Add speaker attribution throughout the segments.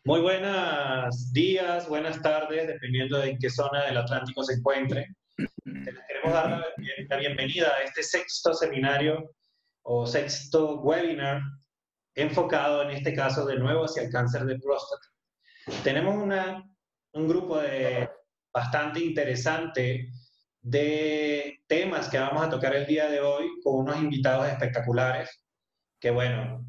Speaker 1: Muy buenos días, buenas tardes, dependiendo de en qué zona del Atlántico se encuentre. Les queremos dar la bienvenida a este sexto seminario o sexto webinar enfocado en este caso de nuevo hacia el cáncer de próstata. Tenemos un grupo bastante interesante de temas que vamos a tocar el día de hoy con unos invitados espectaculares que, bueno,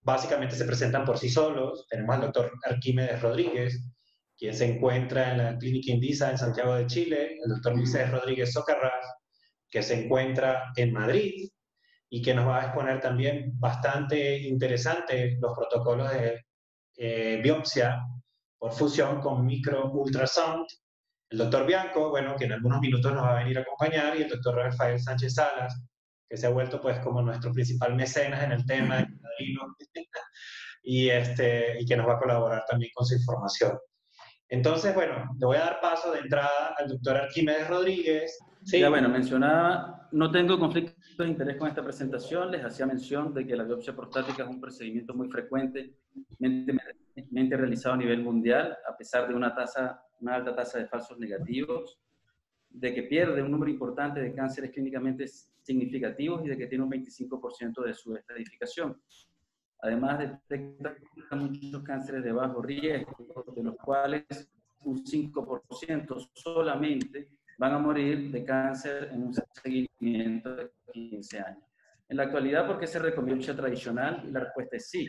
Speaker 1: básicamente se presentan por sí solos. Tenemos al doctor Arquímedes Rodríguez, quien se encuentra en la Clínica Indisa en Santiago de Chile, el doctor Moisés Rodríguez Socarrás, que se encuentra en Madrid y que nos va a exponer también bastante interesante los protocolos de biopsia por fusión con micro-ultrasound. El doctor Bianco, bueno, que en algunos minutos nos va a venir a acompañar, y el doctor Rafael Sánchez Salas, que se ha vuelto pues como nuestro principal mecenas en el tema, y que nos va a colaborar también con su información. Entonces, bueno, le voy a dar paso de entrada al doctor Arquímedes Rodríguez.
Speaker 2: Sí. Ya bueno, mencionaba, no tengo conflicto de interés con esta presentación, les hacía mención de que la biopsia prostática es un procedimiento muy frecuentemente realizado a nivel mundial, a pesar de una alta tasa de falsos negativos, de que pierde un número importante de cánceres clínicamente significativos y de que tiene un 25% de su estratificación. Además, detecta muchos cánceres de bajo riesgo, de los cuales un 5% solamente van a morir de cáncer en un seguimiento de 15 años. En la actualidad, ¿por qué se recomienda biopsia tradicional? La respuesta es sí.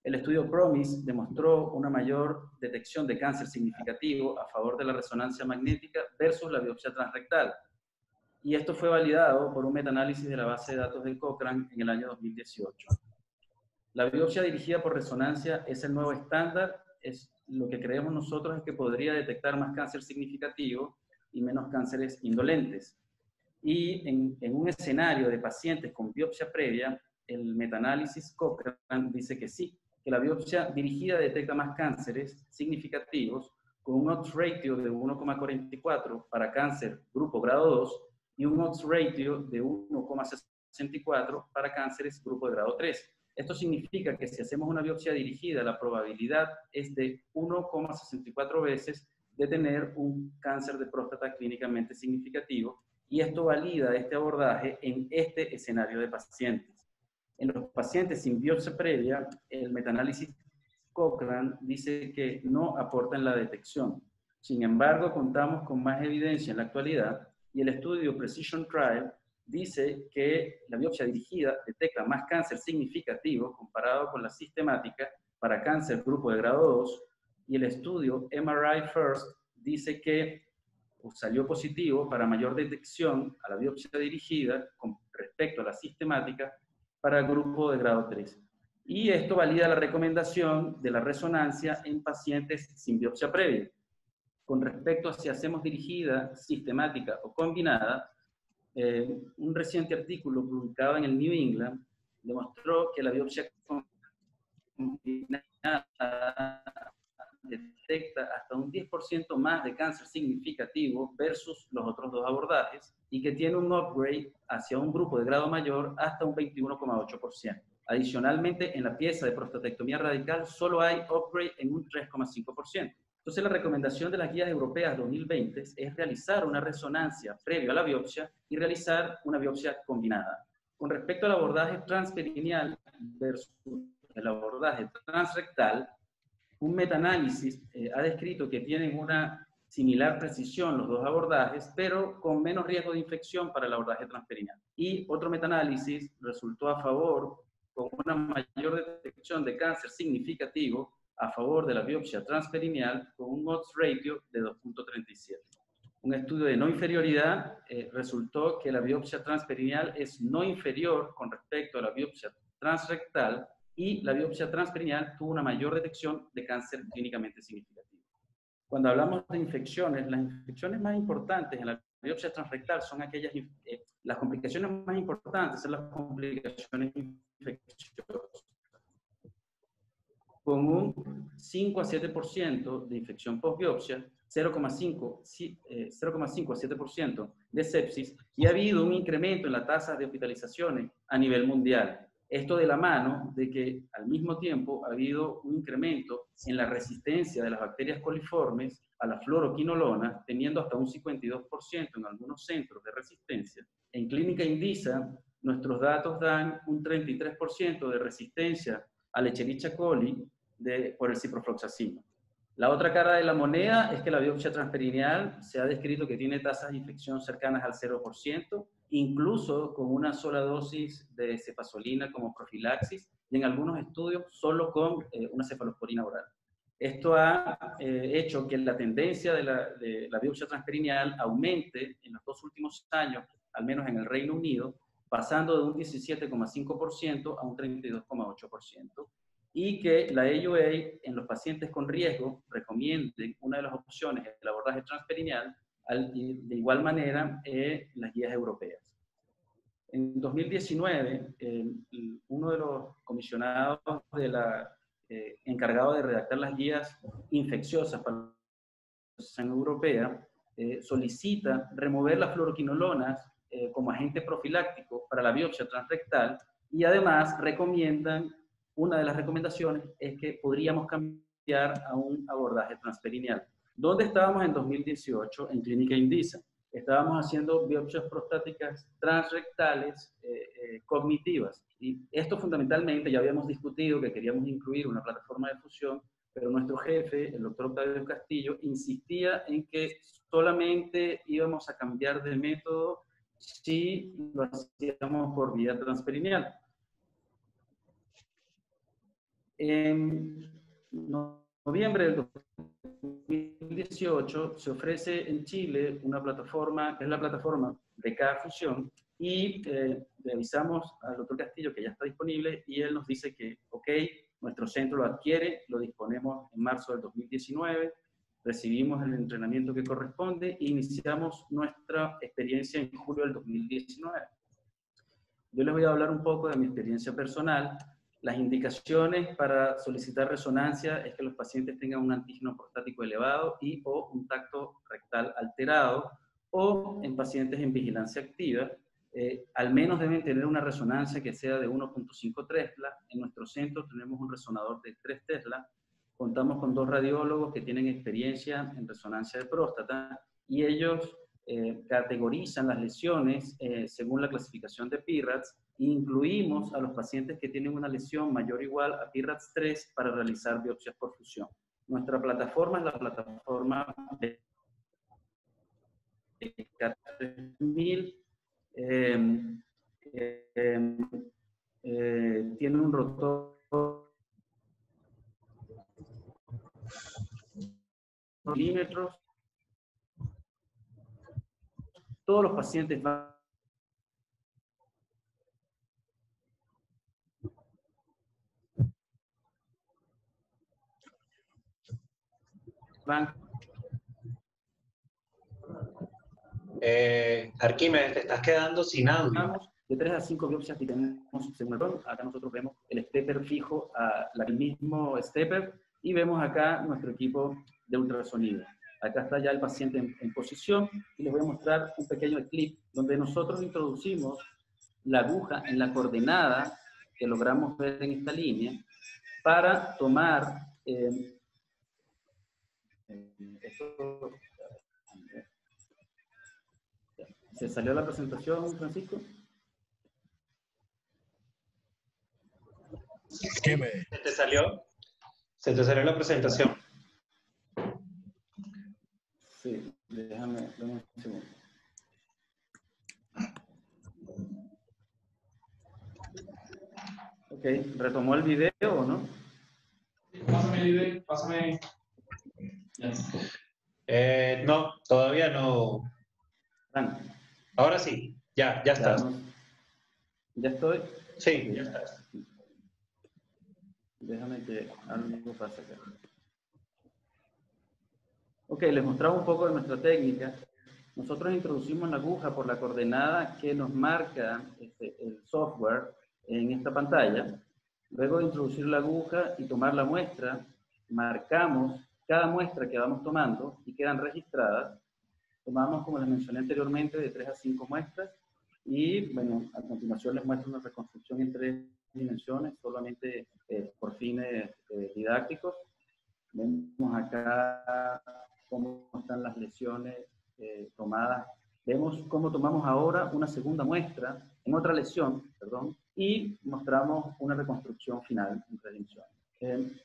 Speaker 2: El estudio PROMISE demostró una mayor detección de cáncer significativo a favor de la resonancia magnética versus la biopsia transrectal. Y esto fue validado por un metaanálisis de la base de datos del Cochrane en el año 2018. La biopsia dirigida por resonancia es el nuevo estándar. Lo que creemos nosotros es que podría detectar más cáncer significativo y menos cánceres indolentes. Y en un escenario de pacientes con biopsia previa, el metaanálisis Cochrane dice que sí, que la biopsia dirigida detecta más cánceres significativos con un odds ratio de 1,44 para cáncer grupo grado 2 y un odds ratio de 1,64 para cánceres grupo de grado 3. Esto significa que si hacemos una biopsia dirigida, la probabilidad es de 1,64 veces de tener un cáncer de próstata clínicamente significativo, y esto valida este abordaje en este escenario de pacientes. En los pacientes sin biopsia previa, el metaanálisis Cochrane dice que no aporta en la detección. Sin embargo, contamos con más evidencia en la actualidad, y el estudio Precision Trial dice que la biopsia dirigida detecta más cáncer significativo comparado con la sistemática para cáncer grupo de grado 2, y el estudio MRI First dice que salió positivo para mayor detección a la biopsia dirigida con respecto a la sistemática para el grupo de grado 3. Y esto valida la recomendación de la resonancia en pacientes sin biopsia previa. Con respecto a si hacemos dirigida, sistemática o combinada, un reciente artículo publicado en el New England demostró que la biopsia combinada detecta hasta un 10% más de cáncer significativo versus los otros dos abordajes, y que tiene un upgrade hacia un grupo de grado mayor hasta un 21,8%. Adicionalmente, en la pieza de prostatectomía radical solo hay upgrade en un 3,5%. Entonces, la recomendación de las guías europeas 2020 es realizar una resonancia previo a la biopsia y realizar una biopsia combinada. Con respecto al abordaje transperineal versus el abordaje transrectal, un metaanálisis ha descrito que tienen una similar precisión los dos abordajes, pero con menos riesgo de infección para el abordaje transperineal. Y otro metaanálisis resultó a favor, con una mayor detección de cáncer significativo a favor de la biopsia transperineal, con un odds ratio de 2,37. Un estudio de no inferioridad resultó que la biopsia transperineal es no inferior con respecto a la biopsia transrectal, y la biopsia transperineal tuvo una mayor detección de cáncer clínicamente significativo. Cuando hablamos de infecciones, las infecciones más importantes en la biopsia transrectal son aquellas, las complicaciones más importantes son las complicaciones infecciosas, con un 5 a 7% de infección post-biopsia, 0,5 a 7% de sepsis, y ha habido un incremento en la tasa de hospitalizaciones a nivel mundial. Esto de la mano de que al mismo tiempo ha habido un incremento en la resistencia de las bacterias coliformes a la fluoroquinolona, teniendo hasta un 52% en algunos centros de resistencia. En Clínica Indisa, nuestros datos dan un 33% de resistencia a Escherichia coli por el ciprofloxacino. La otra cara de la moneda es que la biopsia transperineal se ha descrito que tiene tasas de infección cercanas al 0%, incluso con una sola dosis de cefazolina como profilaxis, y en algunos estudios solo con una cefalosporina oral. Esto ha hecho que la tendencia de la biopsia transperineal aumente en los 2 últimos años, al menos en el Reino Unido, pasando de un 17,5% a un 32,8%. Y que la AUA en los pacientes con riesgo recomienden una de las opciones del abordaje transperineal, de igual manera las guías europeas. En 2019, uno de los comisionados encargado de redactar las guías infecciosas para la Asociación Europea solicita remover las fluoroquinolonas como agente profiláctico para la biopsia transrectal, y además recomiendan, una de las recomendaciones es que podríamos cambiar a un abordaje transperineal. ¿Dónde estábamos en 2018 en Clínica Indisa? Estábamos haciendo biopsias prostáticas transrectales cognitivas. Y esto fundamentalmente, ya habíamos discutido que queríamos incluir una plataforma de fusión, pero nuestro jefe, el doctor Octavio Castillo, insistía en que solamente íbamos a cambiar de método si lo hacíamos por vía transperineal. En noviembre del 2018 se ofrece en Chile una plataforma, que es la plataforma de K-Fusión, y le avisamos al doctor Castillo que ya está disponible, y él nos dice que, ok, nuestro centro lo adquiere, lo disponemos en marzo del 2019, recibimos el entrenamiento que corresponde e iniciamos nuestra experiencia en julio del 2019. Yo les voy a hablar un poco de mi experiencia personal. Las indicaciones para solicitar resonancia es que los pacientes tengan un antígeno prostático elevado y o un tacto rectal alterado, o en pacientes en vigilancia activa, al menos deben tener una resonancia que sea de 1.5 Tesla. En nuestro centro tenemos un resonador de 3 Tesla. Contamos con 2 radiólogos que tienen experiencia en resonancia de próstata, y ellos categorizan las lesiones según la clasificación de PIRADS, e incluimos a los pacientes que tienen una lesión mayor o igual a PIRADS 3 para realizar biopsias por fusión. Nuestra plataforma es la plataforma de K3000, tiene un rotor milímetros. Todos los pacientes van.
Speaker 1: Arquímedes, te estás quedando sin audio.
Speaker 2: De 3 a 5 biopsias que tenemos según el rol. Acá nosotros vemos el stepper fijo, el mismo stepper, y vemos acá nuestro equipo de ultrasonido. Acá está ya el paciente en posición, y les voy a mostrar un pequeño clip donde nosotros introducimos la aguja en la coordenada que logramos ver en esta línea para tomar esto. ¿Se salió la presentación, Francisco?
Speaker 1: ¿Se te salió? ¿Se te salió la presentación?
Speaker 2: Sí, déjame un segundo. Ok, ¿retomó el video o no?
Speaker 3: Pásame el video, pásame.
Speaker 1: No, todavía no. Ahora sí, ya estás.
Speaker 2: ¿Ya estoy?
Speaker 1: Sí, ya estás.
Speaker 2: Déjame que algo pase acá. Ok, les mostraba un poco de nuestra técnica. Nosotros introducimos la aguja por la coordenada que nos marca el software en esta pantalla. Luego de introducir la aguja y tomar la muestra, marcamos cada muestra que vamos tomando y quedan registradas. Tomamos, como les mencioné anteriormente, de 3 a 5 muestras, y bueno, a continuación les muestro una reconstrucción en 3 dimensiones, solamente por fines didácticos. Vemos acá cómo están las lesiones tomadas. Vemos cómo tomamos ahora una segunda muestra en otra lesión, perdón, y mostramos una reconstrucción final en 3 dimensiones.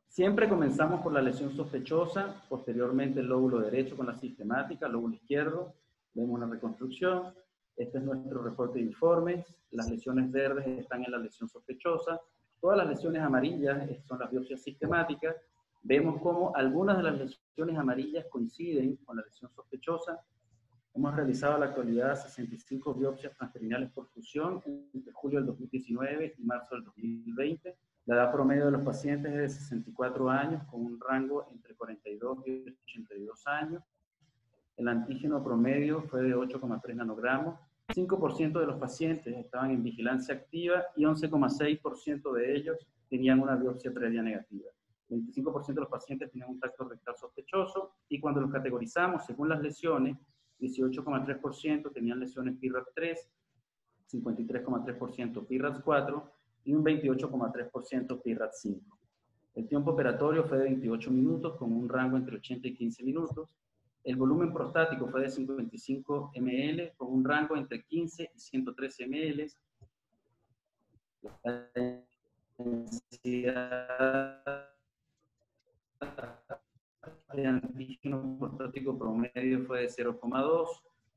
Speaker 2: Siempre comenzamos por la lesión sospechosa, posteriormente el lóbulo derecho con la sistemática, lóbulo izquierdo, vemos una reconstrucción. Este es nuestro reporte de informes. Las lesiones verdes están en la lesión sospechosa. Todas las lesiones amarillas son las biopsias sistemáticas. Vemos cómo algunas de las lesiones amarillas coinciden con la lesión sospechosa. Hemos realizado en la actualidad 65 biopsias transperineales por fusión entre julio del 2019 y marzo del 2020. La edad promedio de los pacientes es de 64 años, con un rango entre 42 y 82 años. El antígeno promedio fue de 8,3 nanogramos. 5% de los pacientes estaban en vigilancia activa y 11,6% de ellos tenían una biopsia previa negativa. 25% de los pacientes tenían un tracto rectal sospechoso y cuando los categorizamos según las lesiones, 18,3% tenían lesiones PIRADS3, 53,3% PIRADS4 y un 28,3% PIRADS5. El tiempo operatorio fue de 28 minutos con un rango entre 80 y 15 minutos. El volumen prostático fue de 55 ml con un rango entre 15 y 113 ml. La densidad de antígeno prostático promedio fue de 0,2.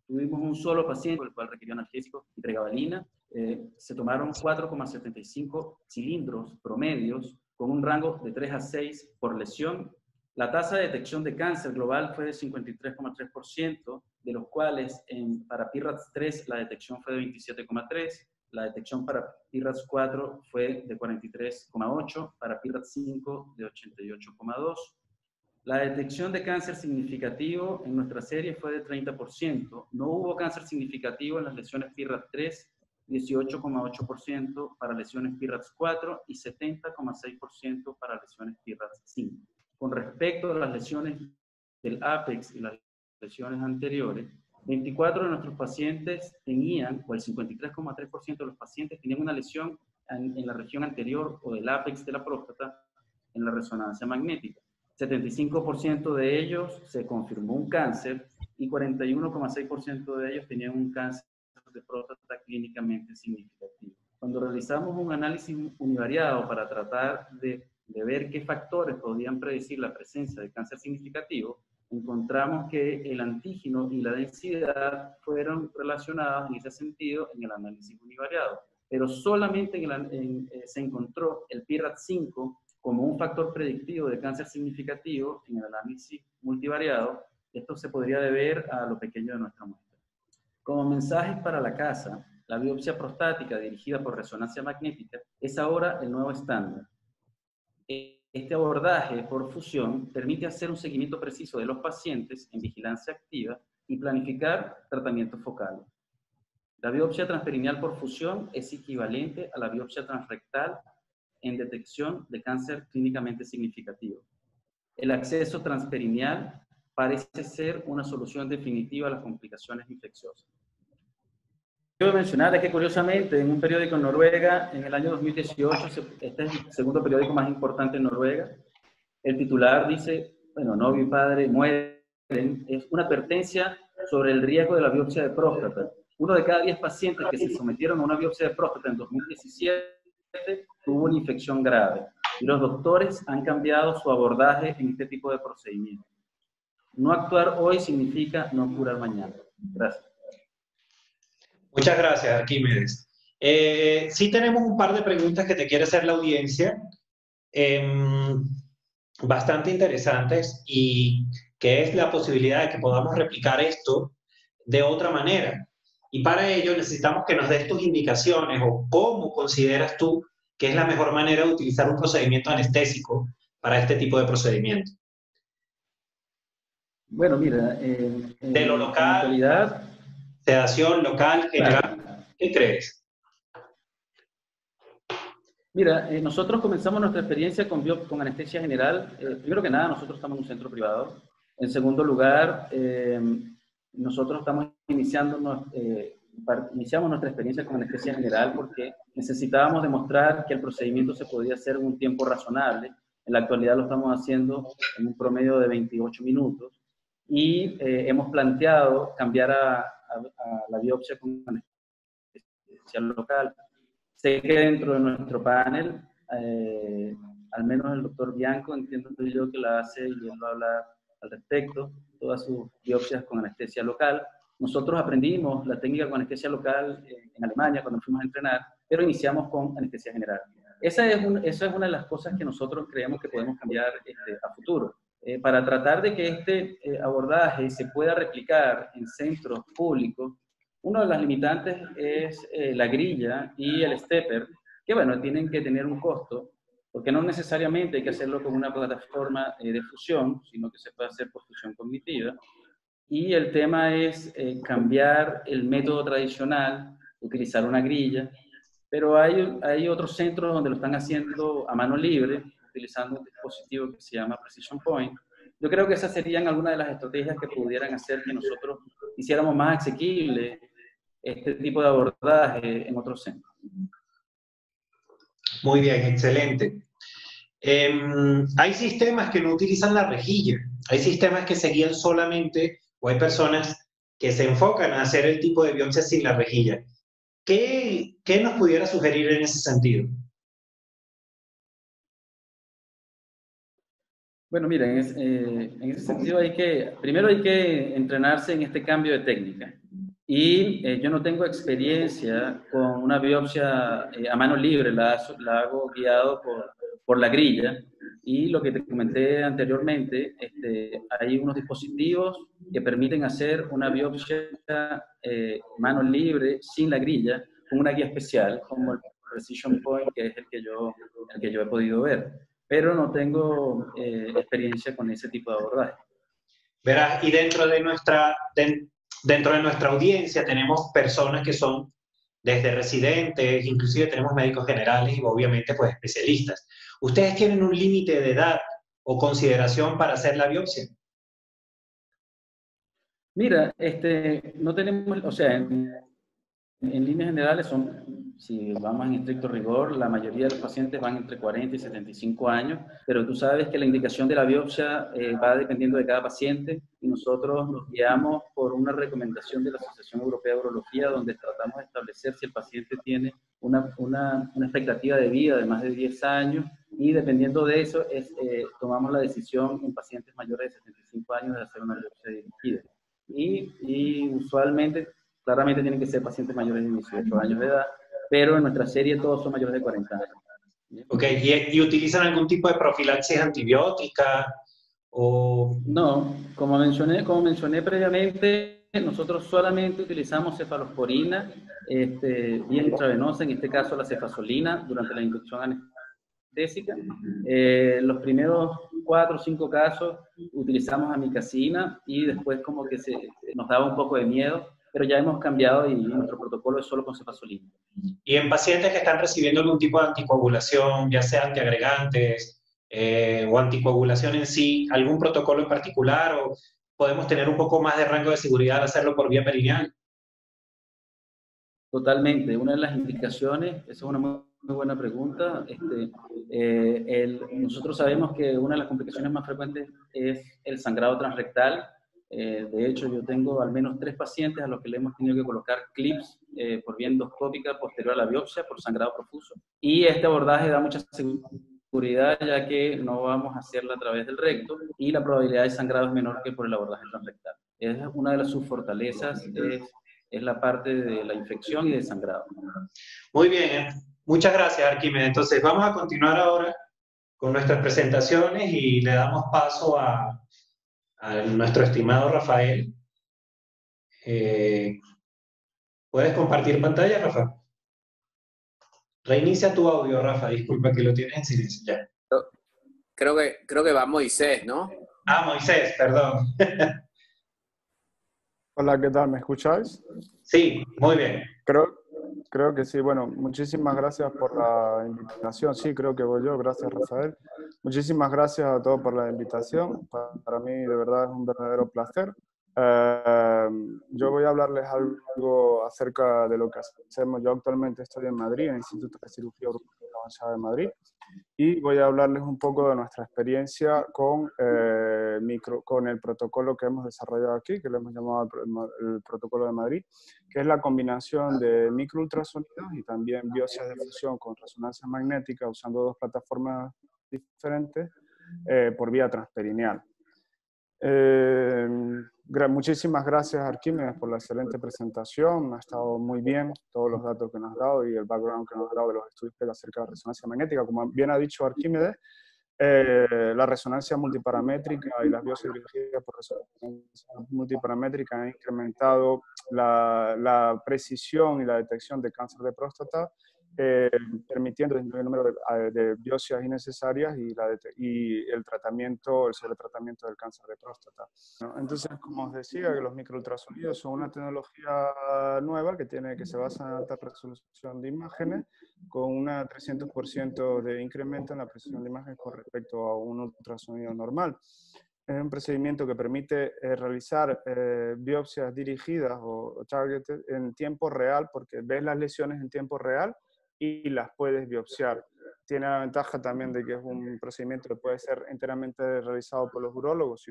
Speaker 2: Tuvimos un solo paciente, el cual requirió analgésico y pregabalina. Se tomaron 4,75 cilindros promedios con un rango de 3 a 6 por lesión. La tasa de detección de cáncer global fue de 53,3%, de los cuales para PIRADS3 la detección fue de 27,3%, la detección para PIRADS4 fue de 43,8%, para PIRADS5 de 88,2%. La detección de cáncer significativo en nuestra serie fue de 30%. No hubo cáncer significativo en las lesiones PIRADS3, 18,8% para lesiones PIRADS4 y 70,6% para lesiones PIRADS5. Con respecto a las lesiones del APEX y las lesiones anteriores, 24 de nuestros pacientes tenían, o el 53,3% de los pacientes tenían una lesión en la región anterior o del APEX de la próstata en la resonancia magnética. 75% de ellos se confirmó un cáncer y 41,6% de ellos tenían un cáncer de próstata clínicamente significativo. Cuando realizamos un análisis univariado para tratar de ver qué factores podían predecir la presencia de cáncer significativo, encontramos que el antígeno y la densidad fueron relacionadas en ese sentido en el análisis univariado, pero solamente se encontró el PIRADS5 como un factor predictivo de cáncer significativo en el análisis multivariado. Esto se podría deber a lo pequeño de nuestra muestra. Como mensajes para la casa, la biopsia prostática dirigida por resonancia magnética es ahora el nuevo estándar. Este abordaje por fusión permite hacer un seguimiento preciso de los pacientes en vigilancia activa y planificar tratamientos focales. La biopsia transperineal por fusión es equivalente a la biopsia transrectal en detección de cáncer clínicamente significativo. El acceso transperineal parece ser una solución definitiva a las complicaciones infecciosas. Quiero mencionar que curiosamente en un periódico en Noruega, en el año 2018, este es el segundo periódico más importante en Noruega, el titular dice, bueno, novio y padre mueren, es una advertencia sobre el riesgo de la biopsia de próstata. 1 de cada 10 pacientes que se sometieron a una biopsia de próstata en 2017 tuvo una infección grave y los doctores han cambiado su abordaje en este tipo de procedimientos. No actuar hoy significa no curar mañana. Gracias.
Speaker 1: Muchas gracias, Arquímedes. Sí tenemos un par de preguntas que te quiere hacer la audiencia, bastante interesantes, y que es la posibilidad de que podamos replicar esto de otra manera. Y para ello necesitamos que nos des tus indicaciones o cómo consideras tú que es la mejor manera de utilizar un procedimiento anestésico para este tipo de procedimiento.
Speaker 2: Bueno, mira,
Speaker 1: de lo local,
Speaker 2: en la actualidad,
Speaker 1: sedación local, general, claro. ¿Qué crees?
Speaker 2: Mira, nosotros comenzamos nuestra experiencia con anestesia general. Primero que nada, nosotros estamos en un centro privado. En segundo lugar, nosotros estamos iniciando iniciamos nuestra experiencia con anestesia general porque necesitábamos demostrar que el procedimiento se podía hacer en un tiempo razonable. En la actualidad lo estamos haciendo en un promedio de 28 minutos y hemos planteado cambiar a la biopsia con anestesia local. Sé que dentro de nuestro panel, al menos el doctor Bianco, entiendo yo que la hace y él va a hablar al respecto, todas sus biopsias con anestesia local. Nosotros aprendimos la técnica con anestesia local en Alemania cuando fuimos a entrenar, pero iniciamos con anestesia general. Esa es una de las cosas que nosotros creemos que podemos cambiar a futuro. Para tratar de que este abordaje se pueda replicar en centros públicos, una de las limitantes es la grilla y el stepper, que bueno, tienen que tener un costo, porque no necesariamente hay que hacerlo con una plataforma de fusión, sino que se puede hacer por fusión cognitiva. Y el tema es cambiar el método tradicional, utilizar una grilla, pero hay otros centros donde lo están haciendo a mano libre, utilizando un dispositivo que se llama Precision Point. Yo creo que esas serían algunas de las estrategias que pudieran hacer que nosotros hiciéramos más asequible este tipo de abordaje en otros centros.
Speaker 1: Muy bien, excelente. Hay sistemas que no utilizan la rejilla, hay sistemas que se guían solamente, o hay personas que se enfocan a hacer el tipo de biopsia sin la rejilla. ¿Qué nos pudiera sugerir en ese sentido?
Speaker 2: Bueno, miren, en ese sentido primero hay que entrenarse en este cambio de técnica. Y yo no tengo experiencia con una biopsia a mano libre, la hago guiado por la grilla. Y lo que te comenté anteriormente, hay unos dispositivos que permiten hacer una biopsia mano libre sin la grilla, con una guía especial, como el Precision Point, que es el que yo he podido ver. Pero no tengo experiencia con ese tipo de abordaje.
Speaker 1: Verás, y dentro de nuestra audiencia tenemos personas que son desde residentes, inclusive tenemos médicos generales y obviamente pues especialistas. ¿Ustedes tienen un límite de edad o consideración para hacer la biopsia?
Speaker 2: Mira, no tenemos, o sea, en líneas generales si vamos en estricto rigor, la mayoría de los pacientes van entre 40 y 75 años, pero tú sabes que la indicación de la biopsia va dependiendo de cada paciente y nosotros nos guiamos por una recomendación de la Asociación Europea de Urología donde tratamos de establecer si el paciente tiene una expectativa de vida de más de 10 años y dependiendo de eso tomamos la decisión en pacientes mayores de 75 años de hacer una biopsia dirigida. Y usualmente, claramente tienen que ser pacientes mayores de 18 años de edad, pero en nuestra serie todos son mayores de 40 años.
Speaker 1: Ok, ¿y utilizan algún tipo de profilaxis antibiótica? O...
Speaker 2: No, como mencioné previamente, nosotros solamente utilizamos cefalosporina vía intravenosa, en este caso la cefazolina, durante la inducción anestésica. Los primeros 4 o 5 casos utilizamos amicacina y después como que nos daba un poco de miedo, pero ya hemos cambiado y nuestro protocolo es solo con cefazolina.
Speaker 1: Y en pacientes que están recibiendo algún tipo de anticoagulación, ya sea antiagregantes o anticoagulación en sí, ¿algún protocolo en particular o podemos tener un poco más de rango de seguridad al hacerlo por vía perineal?
Speaker 2: Totalmente. Una de las indicaciones, esa es una muy buena pregunta. Nosotros sabemos que una de las complicaciones más frecuentes es el sangrado transrectal. De hecho, yo tengo al menos 3 pacientes a los que le hemos tenido que colocar clips por vía endoscópica posterior a la biopsia por sangrado profuso. Y este abordaje da mucha seguridad ya que no vamos a hacerla a través del recto y la probabilidad de sangrado es menor que por el abordaje transrectal. Es una de sus fortalezas, es la parte de la infección y del sangrado.
Speaker 1: Muy bien, muchas gracias Arquímedes. Entonces vamos a continuar ahora con nuestras presentaciones y le damos paso a nuestro estimado Rafael. ¿Puedes compartir pantalla, Rafa? Reinicia tu audio, Rafa, disculpa que lo tienes en silencio ya.
Speaker 4: Creo que va Moisés, ¿no?
Speaker 1: Ah, Moisés, perdón.
Speaker 5: Hola, ¿qué tal? ¿Me escucháis?
Speaker 1: Sí, muy bien.
Speaker 5: Creo que sí. Bueno, muchísimas gracias por la invitación. Sí, creo que voy yo. Gracias, Rafael. Muchísimas gracias a todos por la invitación. Para mí, de verdad, es un verdadero placer Yo voy a hablarles algo acerca de lo que hacemos. Yo actualmente estoy en Madrid, en el Instituto de Cirugía Urológica Avanzada de Madrid, y voy a hablarles un poco de nuestra experiencia con el protocolo que hemos desarrollado aquí, que le hemos llamado el protocolo de Madrid, que es la combinación de microultrasonidos y también biopsias de fusión con resonancia magnética usando dos plataformas diferentes por vía transperineal. Muchísimas gracias, Arquímedes, por la excelente presentación. Ha estado muy bien todos los datos que nos has dado y el background que nos has dado de los estudios acerca de la resonancia magnética. Como bien ha dicho Arquímedes, la resonancia multiparamétrica y las biopsias dirigidas por resonancia multiparamétrica han incrementado la precisión y la detección de cáncer de próstata, permitiendo disminuir el número de biopsias innecesarias y el sobretratamiento del cáncer de próstata. ¿No? Entonces, como os decía, que los microultrasonidos son una tecnología nueva que se basa en alta resolución de imágenes con un 300% de incremento en la precisión de imagen con respecto a un ultrasonido normal. Es un procedimiento que permite realizar biopsias dirigidas o targeted en tiempo real, porque ves las lesiones en tiempo real y las puedes biopsiar. Tiene la ventaja también de que es un procedimiento que puede ser enteramente realizado por los urólogos,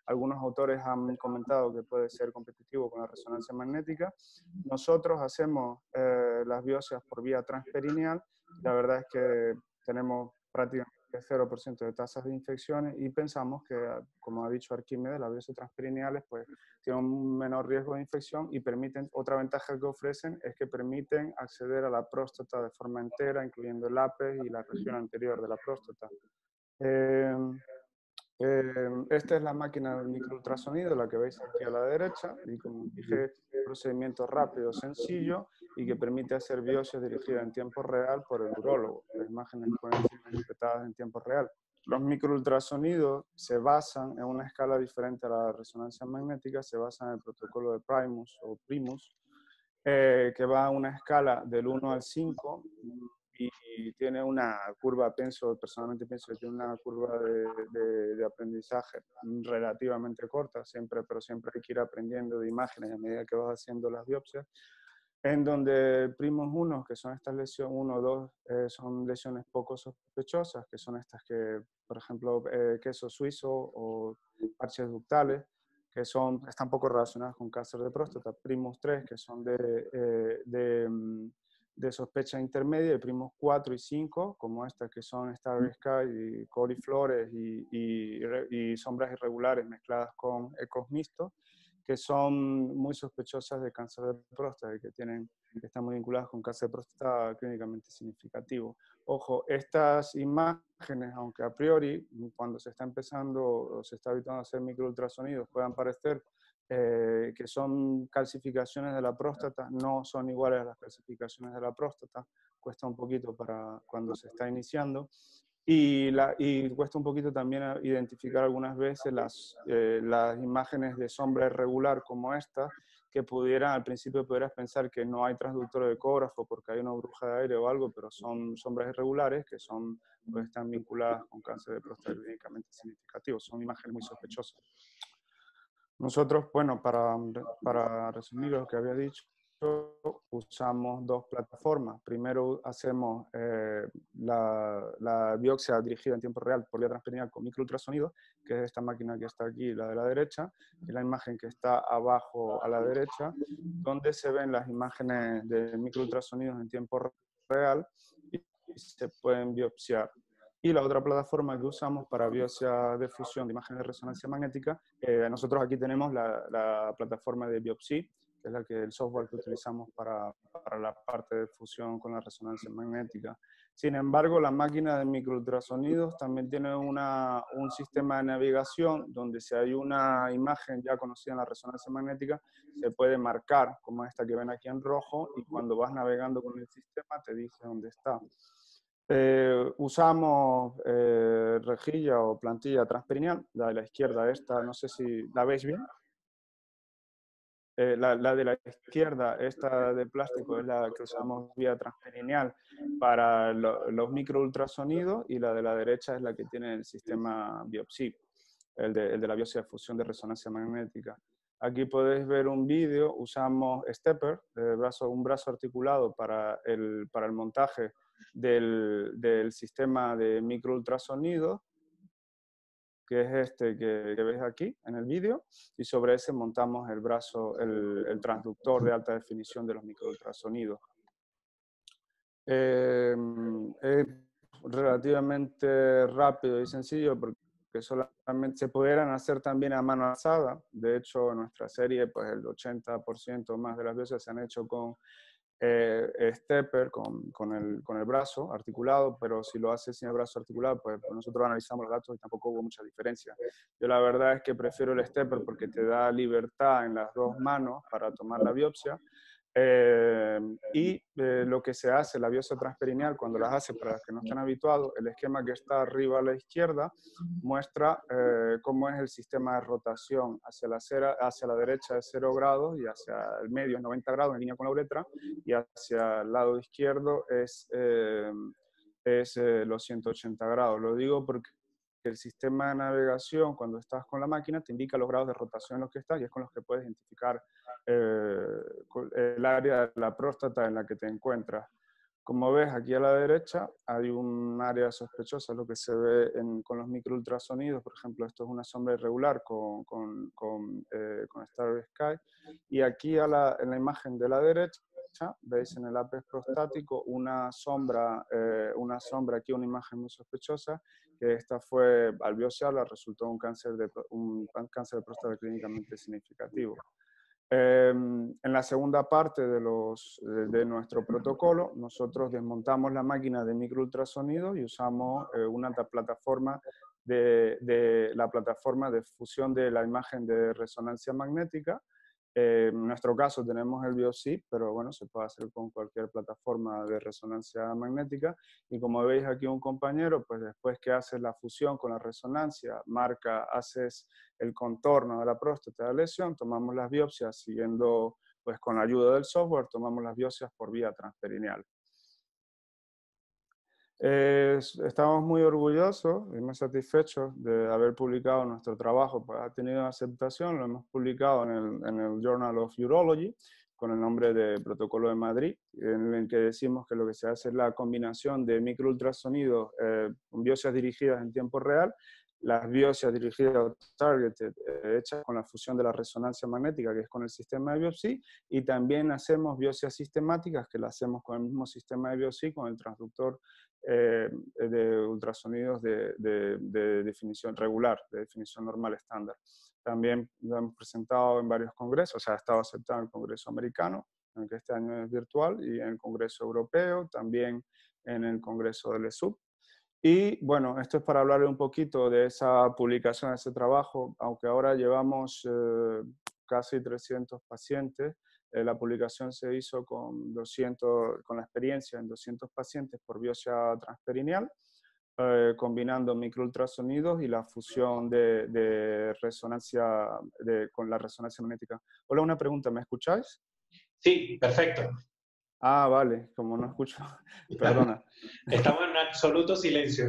Speaker 5: algunos autores han comentado que puede ser competitivo con la resonancia magnética. Nosotros hacemos las biopsias por vía transperineal. La verdad es que tenemos prácticamente 0% de tasas de infecciones y pensamos que, como ha dicho Arquímedes, las biopsias transperineales pues tienen un menor riesgo de infección y otra ventaja que ofrecen es que permiten acceder a la próstata de forma entera, incluyendo el ápex y la región anterior de la próstata. Esta es la máquina del microultrasonido, la que veis aquí a la derecha, y como dije, procedimiento rápido, sencillo y que permite hacer biopsias dirigidas en tiempo real por el urólogo. Las imágenes pueden ser interpretadas en tiempo real. Los microultrasonidos se basan en una escala diferente a la resonancia magnética, se basan en el protocolo de Primus o Primus, que va a una escala del 1 al 5 y tiene una curva, personalmente pienso que tiene una curva de aprendizaje relativamente corta, pero siempre hay que ir aprendiendo de imágenes a medida que vas haciendo las biopsias, en donde Primus 1, que son estas lesiones, 1 o 2, son lesiones poco sospechosas, que son estas que, por ejemplo, queso suizo o parches ductales, que están poco relacionadas con cáncer de próstata. Primus 3, que son de sospecha intermedia, y Primus 4 y 5, como estas que son Starry Sky y coliflores y sombras irregulares mezcladas con ecos mixtos, que son muy sospechosas de cáncer de próstata, que están muy vinculadas con cáncer de próstata clínicamente significativo. Ojo, estas imágenes, aunque a priori, cuando se está empezando o se está habituando a hacer microultrasonidos, puedan parecer que son calcificaciones de la próstata, no son iguales a las calcificaciones de la próstata, cuesta un poquito para cuando se está iniciando. Y cuesta un poquito también identificar algunas veces las imágenes de sombra irregular como esta, que al principio pudieras pensar que no hay transductor de ecógrafo porque hay una burbuja de aire o algo, pero son sombras irregulares que pues están vinculadas con cáncer de próstata clínicamente significativo. Son imágenes muy sospechosas. Nosotros, bueno, para resumir lo que había dicho, usamos dos plataformas. Primero hacemos la biopsia dirigida en tiempo real por vía transperineal con microultrasonido, que es esta máquina que está aquí, la de la derecha, y la imagen que está abajo a la derecha, donde se ven las imágenes de microultrasonidos en tiempo real y se pueden biopsiar. Y la otra plataforma que usamos para biopsia de fusión de imágenes de resonancia magnética, nosotros aquí tenemos la plataforma de Biopsy, que es el software que utilizamos para la parte de fusión con la resonancia magnética. Sin embargo, la máquina de microultrasonidos también tiene un sistema de navegación donde si hay una imagen ya conocida en la resonancia magnética, se puede marcar, como esta que ven aquí en rojo, y cuando vas navegando con el sistema te dice dónde está. Usamos rejilla o plantilla transperineal, la de la izquierda esta, no sé si la veis bien. La de la izquierda, esta de plástico, es la que usamos vía transperineal para los microultrasonidos, y la de la derecha es la que tiene el sistema Biopsy. el de la biopsia de fusión de resonancia magnética. Aquí podéis ver un vídeo, usamos stepper, un brazo articulado para el montaje del sistema de microultrasonido, que es este que veis aquí en el vídeo, y sobre ese montamos el brazo, el transductor de alta definición de los microultrasonidos. Es relativamente rápido y sencillo porque solamente se pudieran hacer también a mano alzada. De hecho, en nuestra serie, pues el 80% más de las biopsias se han hecho con stepper, con el brazo articulado, pero si lo hace sin el brazo articulado, pues nosotros analizamos los datos y tampoco hubo mucha diferencia. Yo la verdad es que prefiero el stepper porque te da libertad en las dos manos para tomar la biopsia. Lo que se hace, la biopsia transperineal, cuando las hace, para los que no están habituados, el esquema que está arriba a la izquierda muestra cómo es el sistema de rotación hacia la derecha de 0 grados y hacia el medio es 90 grados en línea con la uretra, y hacia el lado izquierdo es los 180 grados. Lo digo porque el sistema de navegación, cuando estás con la máquina, te indica los grados de rotación en los que estás y es con los que puedes identificar el área de la próstata en la que te encuentras. Como ves, aquí a la derecha hay un área sospechosa, lo que se ve con los microultrasonidos. Por ejemplo, esto es una sombra irregular con Starry Sky. Y aquí en la imagen de la derecha, veis en el ápex prostático una sombra, aquí una imagen muy sospechosa, que esta fue, al biopsiarla, resultó un cáncer de próstata clínicamente significativo. En la segunda parte de nuestro protocolo, nosotros desmontamos la máquina de microultrasonido y usamos una plataforma la plataforma de fusión de la imagen de resonancia magnética. En nuestro caso tenemos el Biosip, pero bueno, se puede hacer con cualquier plataforma de resonancia magnética. Y como veis aquí un compañero, pues después que haces la fusión con la resonancia, haces el contorno de la próstata de la lesión, tomamos las biopsias siguiendo, pues con la ayuda del software, tomamos las biopsias por vía transperineal. Estamos muy orgullosos y muy satisfechos de haber publicado nuestro trabajo. Pues ha tenido aceptación, lo hemos publicado en el Journal of Urology con el nombre de Protocolo de Madrid, en el que decimos que lo que se hace es la combinación de microultrasonidos con biopsias dirigidas en tiempo real, las biopsias dirigidas targeted, hechas con la fusión de la resonancia magnética, que es con el sistema de Biopsy, y también hacemos biopsias sistemáticas, que las hacemos con el mismo sistema de Biopsy, con el transductor de ultrasonidos de definición regular, de definición normal estándar. También lo hemos presentado en varios congresos, o sea, ha estado aceptado en el Congreso Americano, en el que este año es virtual, y en el Congreso Europeo, también en el Congreso del ESUP. Y bueno, esto es para hablarle un poquito de esa publicación, de ese trabajo, aunque ahora llevamos casi 300 pacientes. La publicación se hizo con la experiencia en 200 pacientes por biopsia transperineal, combinando microultrasonidos y la fusión de resonancia con la resonancia magnética. Hola, una pregunta, ¿me escucháis?
Speaker 1: Sí, perfecto.
Speaker 5: Ah, vale, como no escucho, perdona.
Speaker 1: Estamos en absoluto silencio.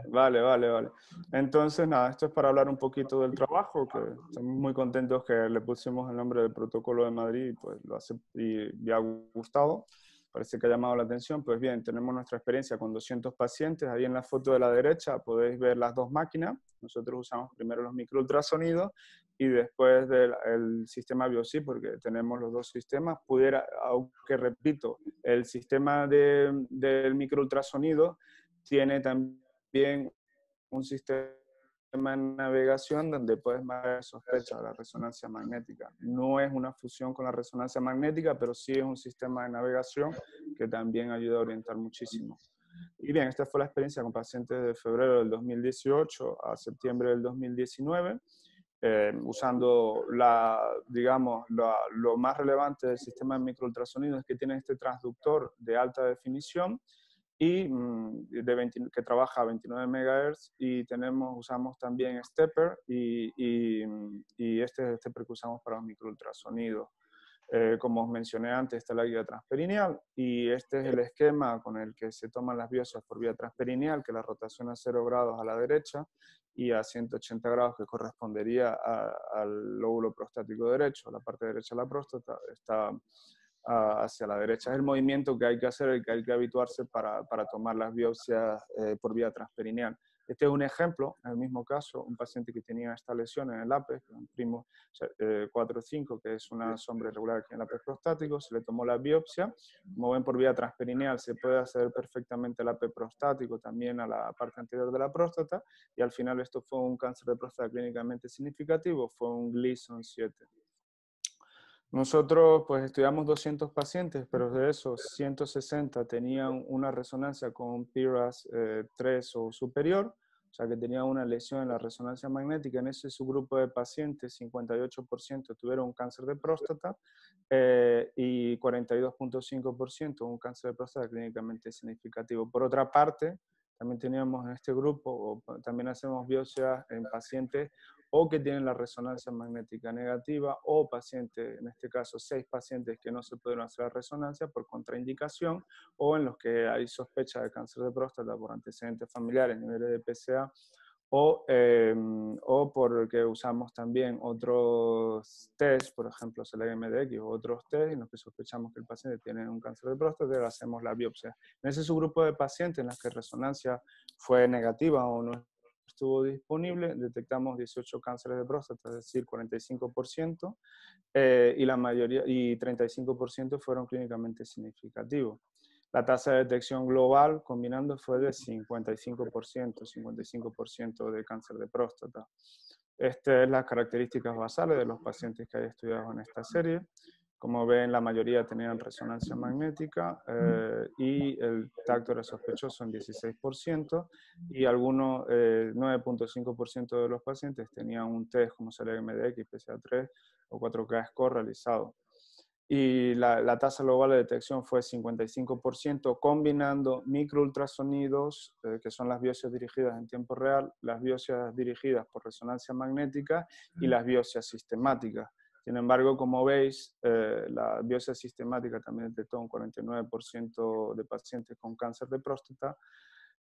Speaker 5: Vale. Entonces, nada, esto es para hablar un poquito del trabajo, que estamos muy contentos que le pusimos el nombre del Protocolo de Madrid, pues y ha gustado, parece que ha llamado la atención. Pues bien, tenemos nuestra experiencia con 200 pacientes. Ahí en la foto de la derecha podéis ver las dos máquinas. Nosotros usamos primero los microultrasonidos y después el sistema Biopsy, porque tenemos los dos sistemas. Aunque repito, el sistema del microultrasonido tiene también un sistema de navegación donde puedes marcar sospecha de la resonancia magnética. No es una fusión con la resonancia magnética, pero sí es un sistema de navegación que también ayuda a orientar muchísimo. Y bien, esta fue la experiencia con pacientes de febrero del 2018 a septiembre del 2019. Usando lo más relevante del sistema de microultrasonido es que tiene este transductor de alta definición y que trabaja a 29 MHz, y usamos también stepper y este stepper que usamos para los microultrasonidos. Como os mencioné antes, está la guía transperineal y este es el esquema con el que se toman las biopsias por vía transperineal, que la rotación a 0 grados a la derecha y a 180 grados, que correspondería al lóbulo prostático derecho. La parte derecha de la próstata está hacia la derecha. Es el movimiento que hay que hacer, el que hay que habituarse para tomar las biopsias por vía transperineal. Este es un ejemplo, en el mismo caso, un paciente que tenía esta lesión en el APES, un primo 4-5, que es una sombra irregular aquí en el APES prostático, se le tomó la biopsia. Como ven, por vía transperineal se puede acceder perfectamente al APES prostático, también a la parte anterior de la próstata, y al final esto fue un cáncer de próstata clínicamente significativo, fue un Gleason 7. Nosotros pues estudiamos 200 pacientes, pero de esos 160 tenían una resonancia con PIRAS 3 o superior, o sea que tenían una lesión en la resonancia magnética. En ese subgrupo de pacientes, 58% tuvieron un cáncer de próstata y 42.5% un cáncer de próstata clínicamente significativo. Por otra parte, también teníamos en este grupo, también hacemos biopsias en pacientes o que tienen la resonancia magnética negativa, o pacientes, en este caso 6 pacientes que no se pudieron hacer la resonancia por contraindicación, o en los que hay sospecha de cáncer de próstata por antecedentes familiares, niveles de PSA, o porque usamos también otros test, por ejemplo, CELEG-MDX o otros test en los que sospechamos que el paciente tiene un cáncer de próstata, y hacemos la biopsia. En ese subgrupo de pacientes en los que resonancia fue negativa o no estuvo disponible, detectamos 18 cánceres de próstata, es decir, 45%, y la mayoría, y 35% fueron clínicamente significativos. La tasa de detección global combinando fue de 55% de cáncer de próstata. Estas son las características basales de los pacientes que hay estudiado en esta serie. Como ven, la mayoría tenían resonancia magnética y el tacto era sospechoso en 16%, y algunos 9.5% de los pacientes tenían un test como CELEG-MDX, PSA3 o 4K score realizado. Y la tasa global de detección fue 55%, combinando microultrasonidos, que son las biopsias dirigidas en tiempo real, las biopsias dirigidas por resonancia magnética y las biopsias sistemáticas. Sin embargo, como veis, la biopsia sistemática también detectó un 49% de pacientes con cáncer de próstata.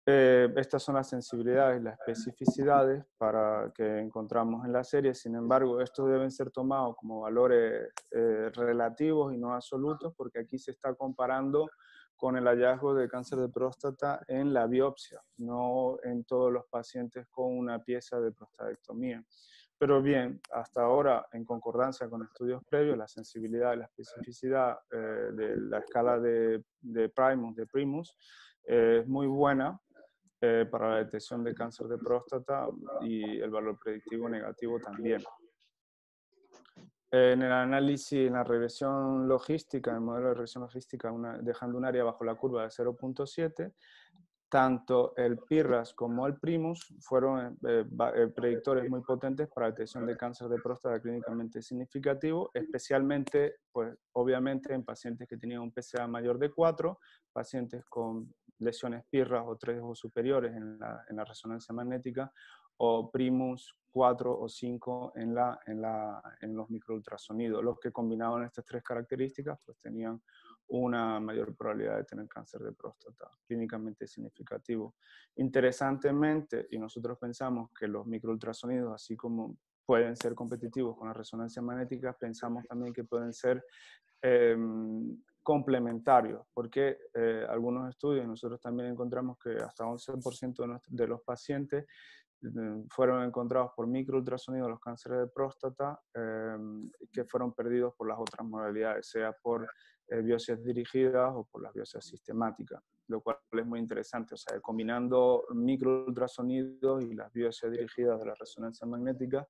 Speaker 5: Estas son las sensibilidades y las especificidades para que encontramos en la serie. Sin embargo, estos deben ser tomados como valores relativos y no absolutos, porque aquí se está comparando con el hallazgo de cáncer de próstata en la biopsia, no en todos los pacientes con una pieza de prostatectomía. Pero bien, hasta ahora, en concordancia con estudios previos, la sensibilidad y la especificidad de la escala de Primus es muy buena para la detección de cáncer de próstata, y el valor predictivo negativo también. En el análisis, en la regresión logística, en el modelo de regresión logística, dejando un área bajo la curva de 0.7, tanto el PIRAS como el Primus fueron predictores muy potentes para la detección de cáncer de próstata clínicamente significativo, especialmente, pues, obviamente, en pacientes que tenían un PSA mayor de 4, pacientes con lesiones PIRAS o 3 o superiores en la resonancia magnética, o Primus 4 o 5 en los microultrasonidos. Los que combinaban estas tres características pues tenían una mayor probabilidad de tener cáncer de próstata clínicamente significativo. Interesantemente, y nosotros pensamos que los microultrasonidos, así como pueden ser competitivos con la resonancia magnética, pensamos también que pueden ser complementarios, porque algunos estudios nosotros también encontramos que hasta 11% de los pacientes fueron encontrados por microultrasonido los cánceres de próstata que fueron perdidos por las otras modalidades, sea por biopsias dirigidas o por las biopsias sistemáticas, lo cual es muy interesante. O sea, combinando microultrasonidos y las biopsias dirigidas de la resonancia magnética,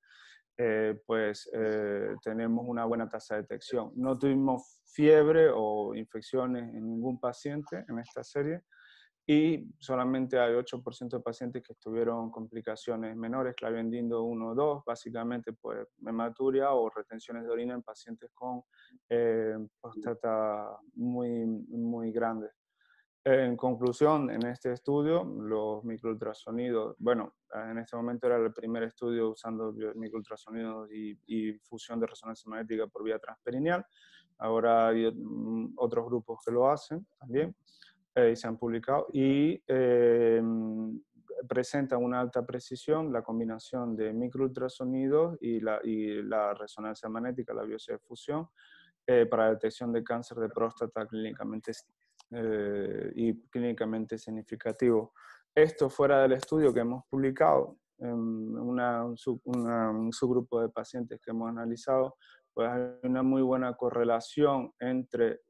Speaker 5: tenemos una buena tasa de detección. No tuvimos fiebre o infecciones en ningún paciente en esta serie, y solamente hay 8% de pacientes que tuvieron complicaciones menores, clavio-endindo 1 o 2, básicamente pues hematuria o retenciones de orina en pacientes con próstata muy grandes. En conclusión, en este estudio, los microultrasonidos, bueno, en este momento era el primer estudio usando microultrasonidos y fusión de resonancia magnética por vía transperineal. Ahora hay otros grupos que lo hacen también. Y se han publicado, y presentan una alta precisión, la combinación de microultrasonidos y la resonancia magnética, la biopsia de fusión, para detección de cáncer de próstata clínicamente significativo. Esto fuera del estudio que hemos publicado, un subgrupo de pacientes que hemos analizado, pues hay una muy buena correlación entre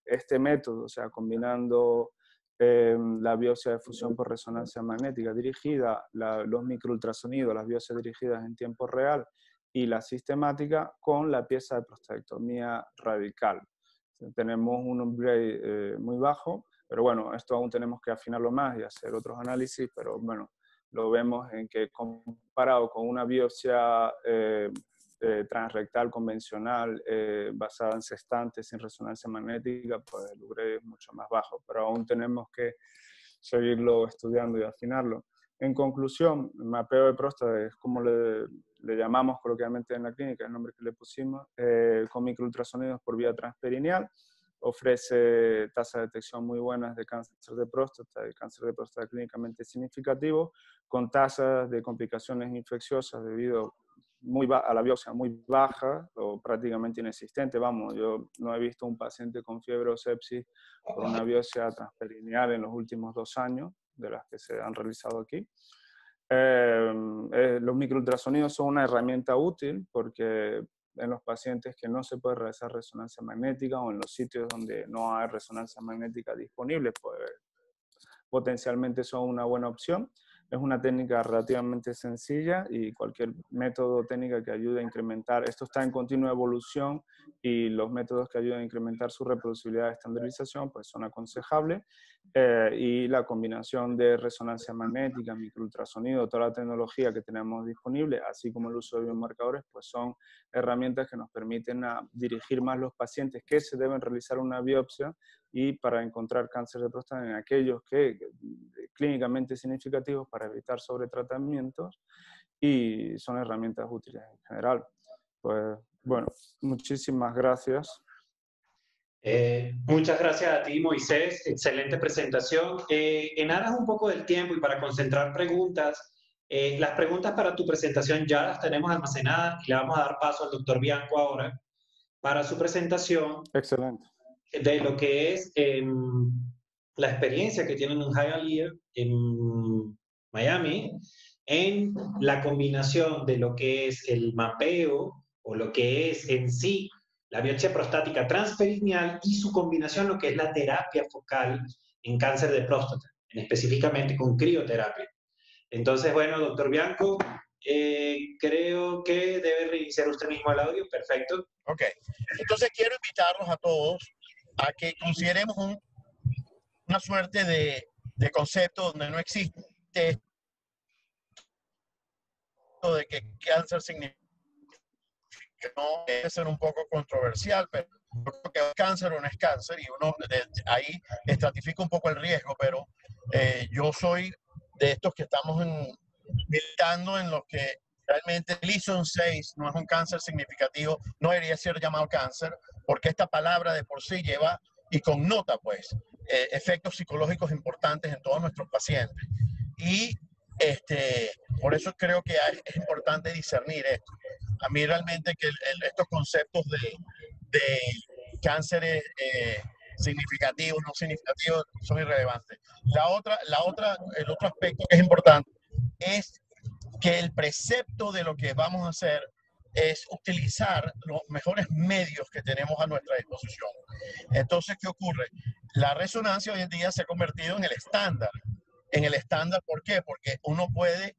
Speaker 5: este método, o sea, combinando la biopsia de fusión por resonancia magnética dirigida, los microultrasonidos, las biopsias dirigidas en tiempo real y la sistemática con la pieza de prostatectomía radical. Tenemos un upgrade muy bajo, pero bueno, esto aún tenemos que afinarlo más y hacer otros análisis, pero bueno, lo vemos en que comparado con una biopsia transrectal convencional basada en sextantes sin resonancia magnética, pues el upgrade es mucho más bajo, pero aún tenemos que seguirlo estudiando y afinarlo. En conclusión, el mapeo de próstata es como le llamamos coloquialmente en la clínica, el nombre que le pusimos, con microultrasonidos por vía transperineal. Ofrece tasas de detección muy buenas de cáncer de próstata y cáncer de próstata clínicamente significativo, con tasas de complicaciones infecciosas debido a la biopsia muy baja o prácticamente inexistente. Vamos, yo no he visto un paciente con fiebre o sepsis por una biopsia transperineal en los últimos 2 años, de las que se han realizado aquí. Los microultrasonidos son una herramienta útil porque en los pacientes que no se puede realizar resonancia magnética o en los sitios donde no hay resonancia magnética disponible, pues potencialmente son una buena opción. Es una técnica relativamente sencilla y cualquier método o técnica que ayude a incrementar, esto está en continua evolución y los métodos que ayuden a incrementar su reproducibilidad y estandarización pues son aconsejables y la combinación de resonancia magnética, microultrasonido, toda la tecnología que tenemos disponible, así como el uso de biomarcadores, pues son herramientas que nos permiten dirigir más los pacientes que se deben realizar una biopsia y para encontrar cáncer de próstata en aquellos que clínicamente significativos para evitar sobretratamientos y son herramientas útiles en general. Pues bueno, muchísimas gracias.
Speaker 1: Muchas gracias a ti, Moisés. Excelente presentación. En aras un poco del tiempo y para concentrar preguntas, las preguntas para tu presentación ya las tenemos almacenadas y le vamos a dar paso al doctor Bianco ahora para su presentación.
Speaker 5: Excelente.
Speaker 1: De lo que es la experiencia que tienen en Hialeah, en Miami, en la combinación de lo que es el mapeo o lo que es en sí la biopsia prostática transperineal y su combinación lo que es la terapia focal en cáncer de próstata, específicamente con crioterapia. Entonces, bueno, doctor Bianco, creo que debe reiniciar usted mismo el audio. Perfecto.
Speaker 6: Ok. Entonces quiero invitarlos a todos a que consideremos una suerte de concepto donde no existe esto de que cáncer significa, no debe ser un poco controversial, pero yo creo que es cáncer o no es cáncer y uno ahí estratifica un poco el riesgo, pero yo soy de estos que estamos militando en los que realmente el Lesion 6 no es un cáncer significativo, no debería ser llamado cáncer, porque esta palabra de por sí lleva y connota pues efectos psicológicos importantes en todos nuestros pacientes. Y por eso creo que es importante discernir esto. A mí realmente que estos conceptos de cánceres significativos, no significativos, son irrelevantes. El otro aspecto que es importante es que el precepto de lo que vamos a hacer es utilizar los mejores medios que tenemos a nuestra disposición. Entonces, ¿qué ocurre? La resonancia hoy en día se ha convertido en el estándar. En el estándar, ¿por qué? Porque uno puede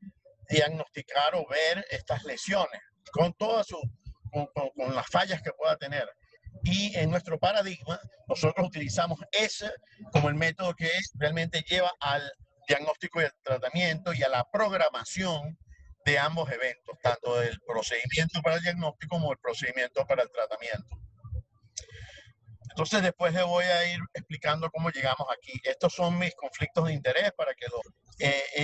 Speaker 6: diagnosticar o ver estas lesiones con todas con las fallas que pueda tener. Y en nuestro paradigma, nosotros utilizamos ese como el método que realmente lleva al diagnóstico y al tratamiento y a la programación de ambos eventos, tanto del procedimiento para el diagnóstico como el procedimiento para el tratamiento. Entonces después les voy a ir explicando cómo llegamos aquí. Estos son mis conflictos de interés para que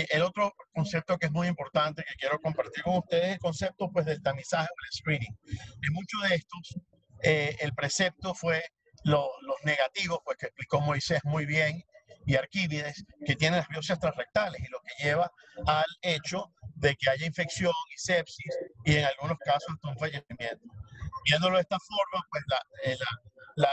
Speaker 6: el otro concepto que es muy importante que quiero compartir con ustedes es el concepto pues del tamizaje o el screening. En muchos de estos el precepto fue los negativos, pues que explicó Moisés muy bien, y Arquímedes, que tienen las biopsias transrectales, y lo que lleva al hecho de que haya infección y sepsis, y en algunos casos hasta un fallecimiento. Viéndolo de esta forma, pues la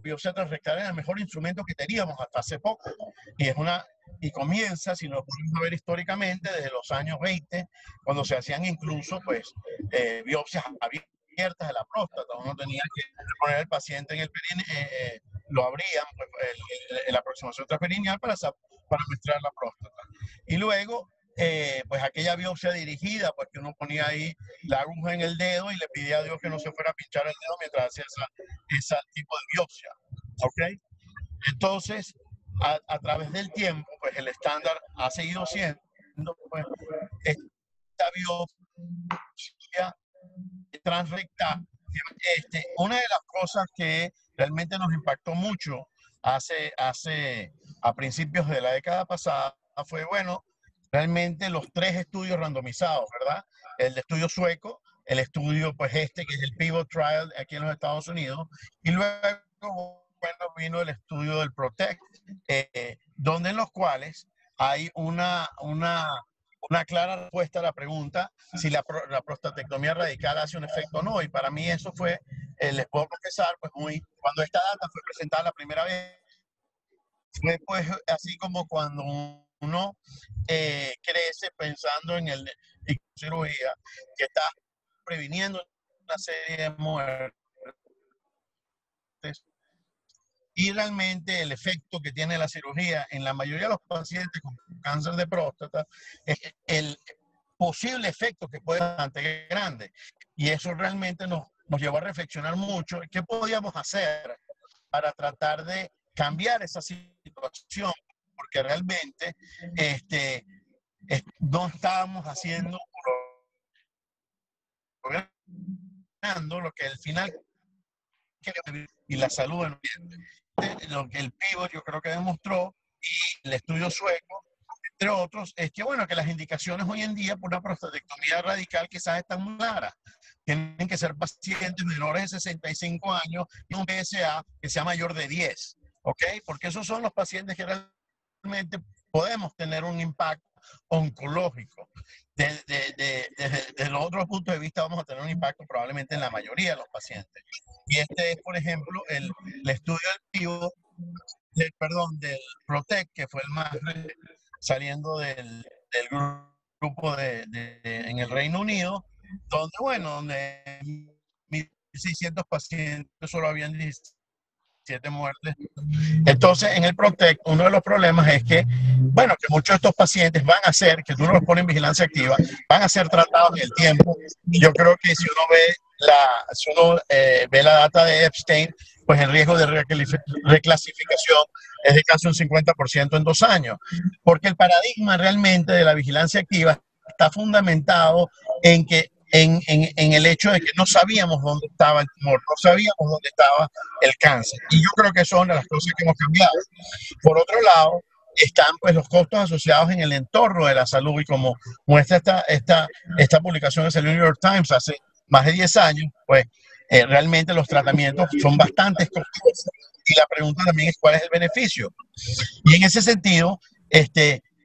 Speaker 6: biopsia transrectal es el mejor instrumento que teníamos hasta hace poco, y comienza, si lo podemos ver históricamente, desde los años 20, cuando se hacían incluso pues biopsias abiertas de la próstata. Uno tenía que poner al paciente en el lo abrían, pues, la aproximación transperineal para muestrar la próstata. Y luego, pues aquella biopsia dirigida, pues que uno ponía ahí la aguja en el dedo y le pedía a Dios que no se fuera a pinchar el dedo mientras hacía ese tipo de biopsia. ¿Ok? Entonces, a través del tiempo, pues el estándar ha seguido siendo, pues, esta biopsia transrectal. Una de las cosas que realmente nos impactó mucho a principios de la década pasada fue, bueno, realmente los 3 estudios randomizados, ¿verdad? El de estudio sueco, el estudio, pues que es el Pivot Trial aquí en los Estados Unidos, y luego, bueno, vino el estudio del PROTECT, donde en los cuales hay una clara respuesta a la pregunta si la prostatectomía radical hace un efecto o no. Y para mí eso fue, les puedo confesar, pues cuando esta data fue presentada la primera vez, fue pues así como cuando uno crece pensando en cirugía, que está previniendo una serie de muertes. Y realmente el efecto que tiene la cirugía en la mayoría de los pacientes con cáncer de próstata es el posible efecto que puede ser bastante grande. Y eso realmente nos llevó a reflexionar mucho qué podíamos hacer para tratar de cambiar esa situación, porque realmente no estábamos haciendo lo que al final y la salud en lo que el Pivot yo creo que demostró, y el estudio sueco, entre otros, es que bueno, que las indicaciones hoy en día por una prostatectomía radical quizás están muy claras. Tienen que ser pacientes menores de 65 años y un PSA que sea mayor de 10, ¿ok? Porque esos son los pacientes que realmente podemos tener un impacto oncológico. Desde los otros puntos de vista vamos a tener un impacto probablemente en la mayoría de los pacientes. Y este es, por ejemplo, el estudio del PROTECT, que fue el más saliendo del grupo en el Reino Unido, donde, bueno, donde 1.600 pacientes solo habían 17 muertes. Entonces, en el PROTECT, uno de los problemas es que, bueno, que muchos de estos pacientes van a ser, que tú no los pones en vigilancia activa, van a ser tratados en el tiempo. Y yo creo que si uno ve la data de Epstein, pues el riesgo de reclasificación es de casi un 50% en 2 años. Porque el paradigma realmente de la vigilancia activa está fundamentado en que en el hecho de que no sabíamos dónde estaba el tumor, no sabíamos dónde estaba el cáncer. Y yo creo que son de las cosas que hemos cambiado. Por otro lado, están pues los costos asociados en el entorno de la salud, y como muestra esta publicación que salió en el New York Times hace más de 10 años, pues realmente los tratamientos son bastante costosos, y la pregunta también es cuál es el beneficio. Y en ese sentido,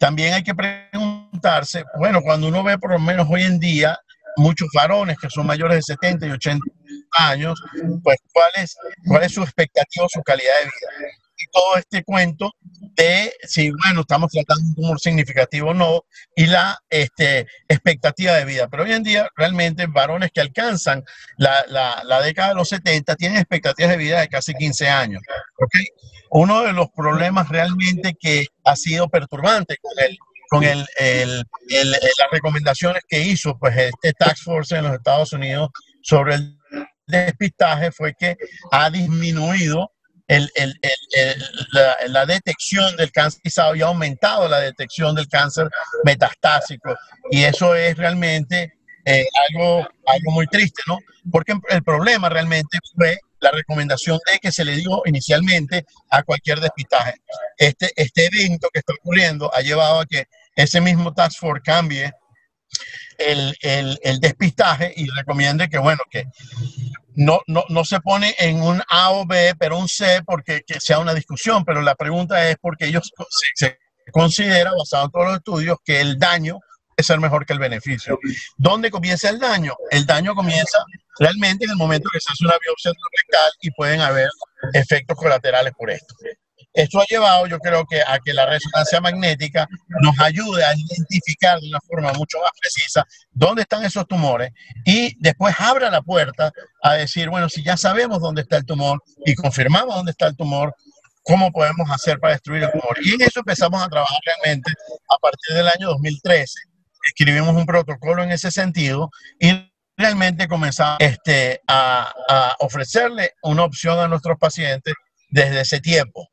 Speaker 6: también hay que preguntarse, bueno, cuando uno ve por lo menos hoy en día muchos varones que son mayores de 70 y 80 años, pues cuál es su expectativa, su calidad de vida. Y todo este cuento de si, bueno, estamos tratando un tumor significativo o no, y la expectativa de vida. Pero hoy en día, realmente, varones que alcanzan la década de los 70 tienen expectativas de vida de casi 15 años. ¿Okay? Uno de los problemas realmente que ha sido perturbante con las recomendaciones que hizo pues este Task Force en los Estados Unidos sobre el despistaje fue que ha disminuido la detección del cáncer y ha aumentado la detección del cáncer metastásico, y eso es realmente algo muy triste, ¿no? Porque el problema realmente fue la recomendación de que se le dio inicialmente a cualquier despistaje. Este evento que está ocurriendo ha llevado a que ese mismo Task Force cambie el despistaje y recomiende que, bueno, que no se pone en un A o B, pero un C porque que sea una discusión, pero la pregunta es porque ellos se considera, basado en todos los estudios, que el daño es ser mejor que el beneficio. ¿Dónde comienza el daño? El daño comienza realmente en el momento que se hace una biopsia rectal y pueden haber efectos colaterales por esto. Esto ha llevado, yo creo que a que la resonancia magnética nos ayude a identificar de una forma mucho más precisa dónde están esos tumores y después abra la puerta a decir, bueno, si ya sabemos dónde está el tumor y confirmamos dónde está el tumor, ¿cómo podemos hacer para destruir el tumor? Y en eso empezamos a trabajar realmente a partir del año 2013. Escribimos un protocolo en ese sentido y realmente comenzamos a ofrecerle una opción a nuestros pacientes desde ese tiempo.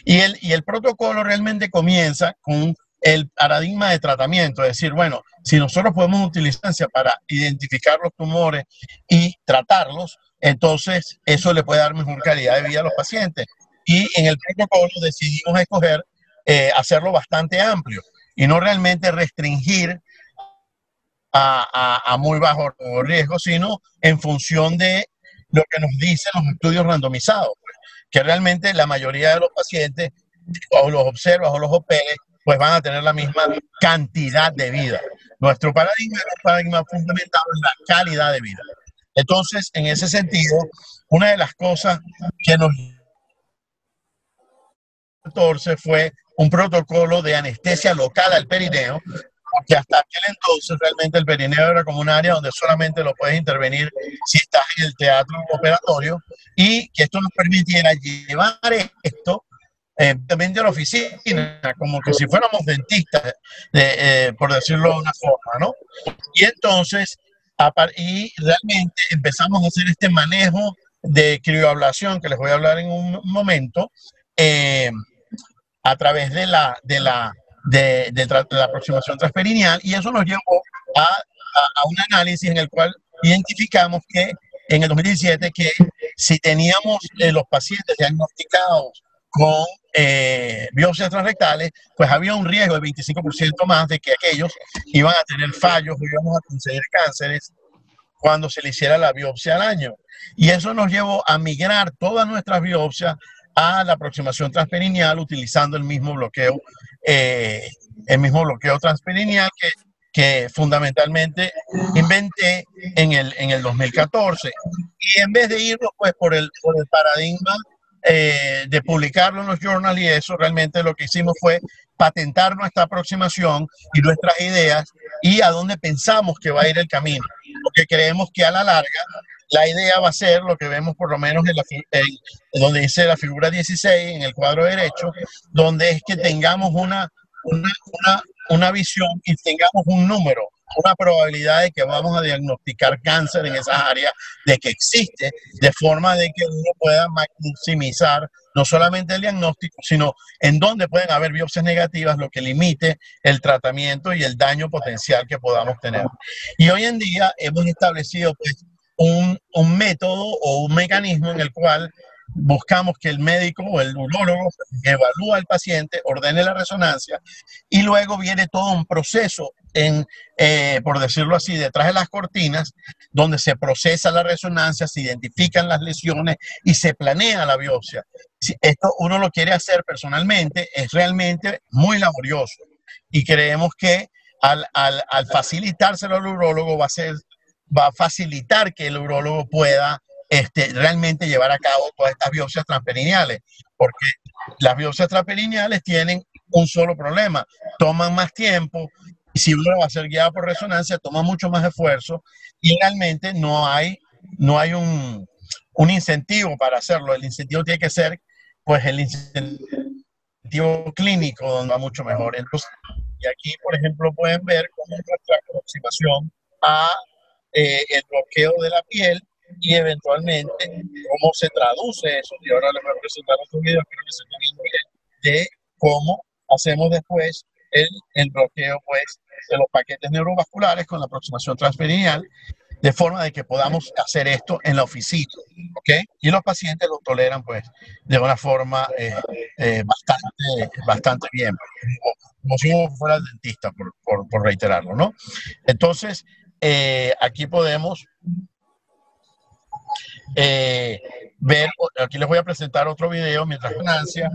Speaker 6: Y el protocolo realmente comienza con el paradigma de tratamiento, es decir, bueno, si nosotros podemos utilizar para identificar los tumores y tratarlos, entonces eso le puede dar mejor calidad de vida a los pacientes. Y en el protocolo decidimos escoger hacerlo bastante amplio y no realmente restringir a muy bajo riesgo, sino en función de lo que nos dicen los estudios randomizados, que realmente la mayoría de los pacientes, o los observas o los operes, pues van a tener la misma cantidad de vida. Nuestro paradigma es un paradigma fundamentado en la calidad de vida. Entonces, en ese sentido, una de las cosas que nos 14 fue un protocolo de anestesia local al perineo, porque hasta aquel entonces realmente el perineo era como un área donde solamente lo puedes intervenir si estás en el teatro operatorio, y que esto nos permitiera llevar esto también de la oficina, como que si fuéramos dentistas, por decirlo de una forma, ¿no? Y entonces, y realmente empezamos a hacer este manejo de crioablación, que les voy a hablar en un momento, a través de la aproximación transperineal, y eso nos llevó a un análisis en el cual identificamos que en el 2017 que si teníamos los pacientes diagnosticados con biopsias transrectales, pues había un riesgo de 25% más de que aquellos iban a tener fallos o íbamos a conseguir cánceres cuando se le hiciera la biopsia al año. Y eso nos llevó a migrar todas nuestras biopsias a la aproximación transperineal utilizando el mismo bloqueo transperineal que fundamentalmente inventé en el 2014. Y en vez de irnos pues por el paradigma de publicarlo en los journals y eso, realmente lo que hicimos fue patentar nuestra aproximación y nuestras ideas y a dónde pensamos que va a ir el camino. Porque creemos que a la larga la idea va a ser lo que vemos por lo menos donde dice la figura 16 en el cuadro derecho, donde es que tengamos una visión y tengamos un número, una probabilidad de que vamos a diagnosticar cáncer en esas áreas, de que existe, de forma de que uno pueda maximizar no solamente el diagnóstico, sino en dónde pueden haber biopsias negativas, lo que limite el tratamiento y el daño potencial que podamos tener. Y hoy en día hemos establecido pues un método o un mecanismo en el cual buscamos que el médico o el urólogo evalúe al paciente, ordene la resonancia y luego viene todo un proceso por decirlo así, detrás de las cortinas, donde se procesa la resonancia, se identifican las lesiones y se planea la biopsia. Si esto uno lo quiere hacer personalmente, es realmente muy laborioso y creemos que al facilitárselo al urólogo va a facilitar que el urólogo pueda realmente llevar a cabo todas estas biopsias transperineales, porque las biopsias transperineales tienen un solo problema, toman más tiempo, y si uno va a ser guiado por resonancia, toma mucho más esfuerzo, y realmente no hay un incentivo para hacerlo. El incentivo tiene que ser, pues, el incentivo clínico, donde va mucho mejor. Entonces, y aquí, por ejemplo, pueden ver cómo es nuestra aproximación a el bloqueo de la piel y eventualmente cómo se traduce eso. Y ahora les voy a presentar otro video, creo que se está viendo bien, de cómo hacemos después el bloqueo pues, de los paquetes neurovasculares con la aproximación transperineal. de forma de que podamos hacer esto en la oficina, ¿ok? Y los pacientes lo toleran, pues, de una forma bastante bien, como si uno fuera el dentista, por reiterarlo, ¿no? Entonces, aquí podemos ver, aquí les voy a presentar otro video mientras ganancia,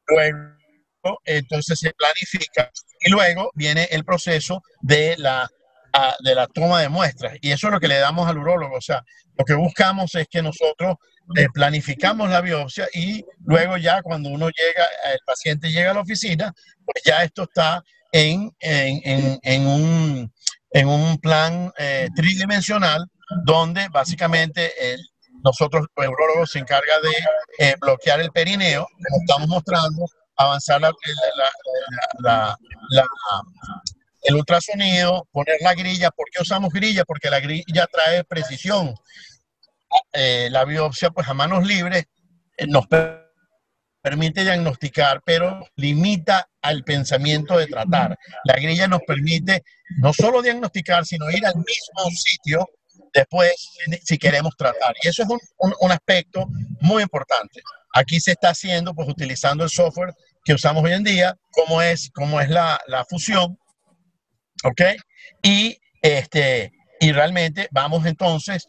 Speaker 6: luego entonces se planifica y luego viene el proceso de la toma de muestras, y eso es lo que le damos al urólogo. O sea, lo que buscamos es que nosotros planificamos la biopsia y luego ya cuando el paciente llega a la oficina, pues ya esto está en un plan tridimensional, donde básicamente nosotros, el urólogo se encarga de bloquear el perineo, como estamos mostrando, avanzar el ultrasonido, poner la grilla. ¿Por qué usamos grilla? Porque la grilla trae precisión. La biopsia, pues a manos libres, nos permite diagnosticar, pero limita al pensamiento de tratar. La grilla nos permite no solo diagnosticar, sino ir al mismo sitio después si queremos tratar. Y eso es un aspecto muy importante. Aquí se está haciendo, pues, utilizando el software que usamos hoy en día, como es la fusión, ¿ok? Y realmente vamos entonces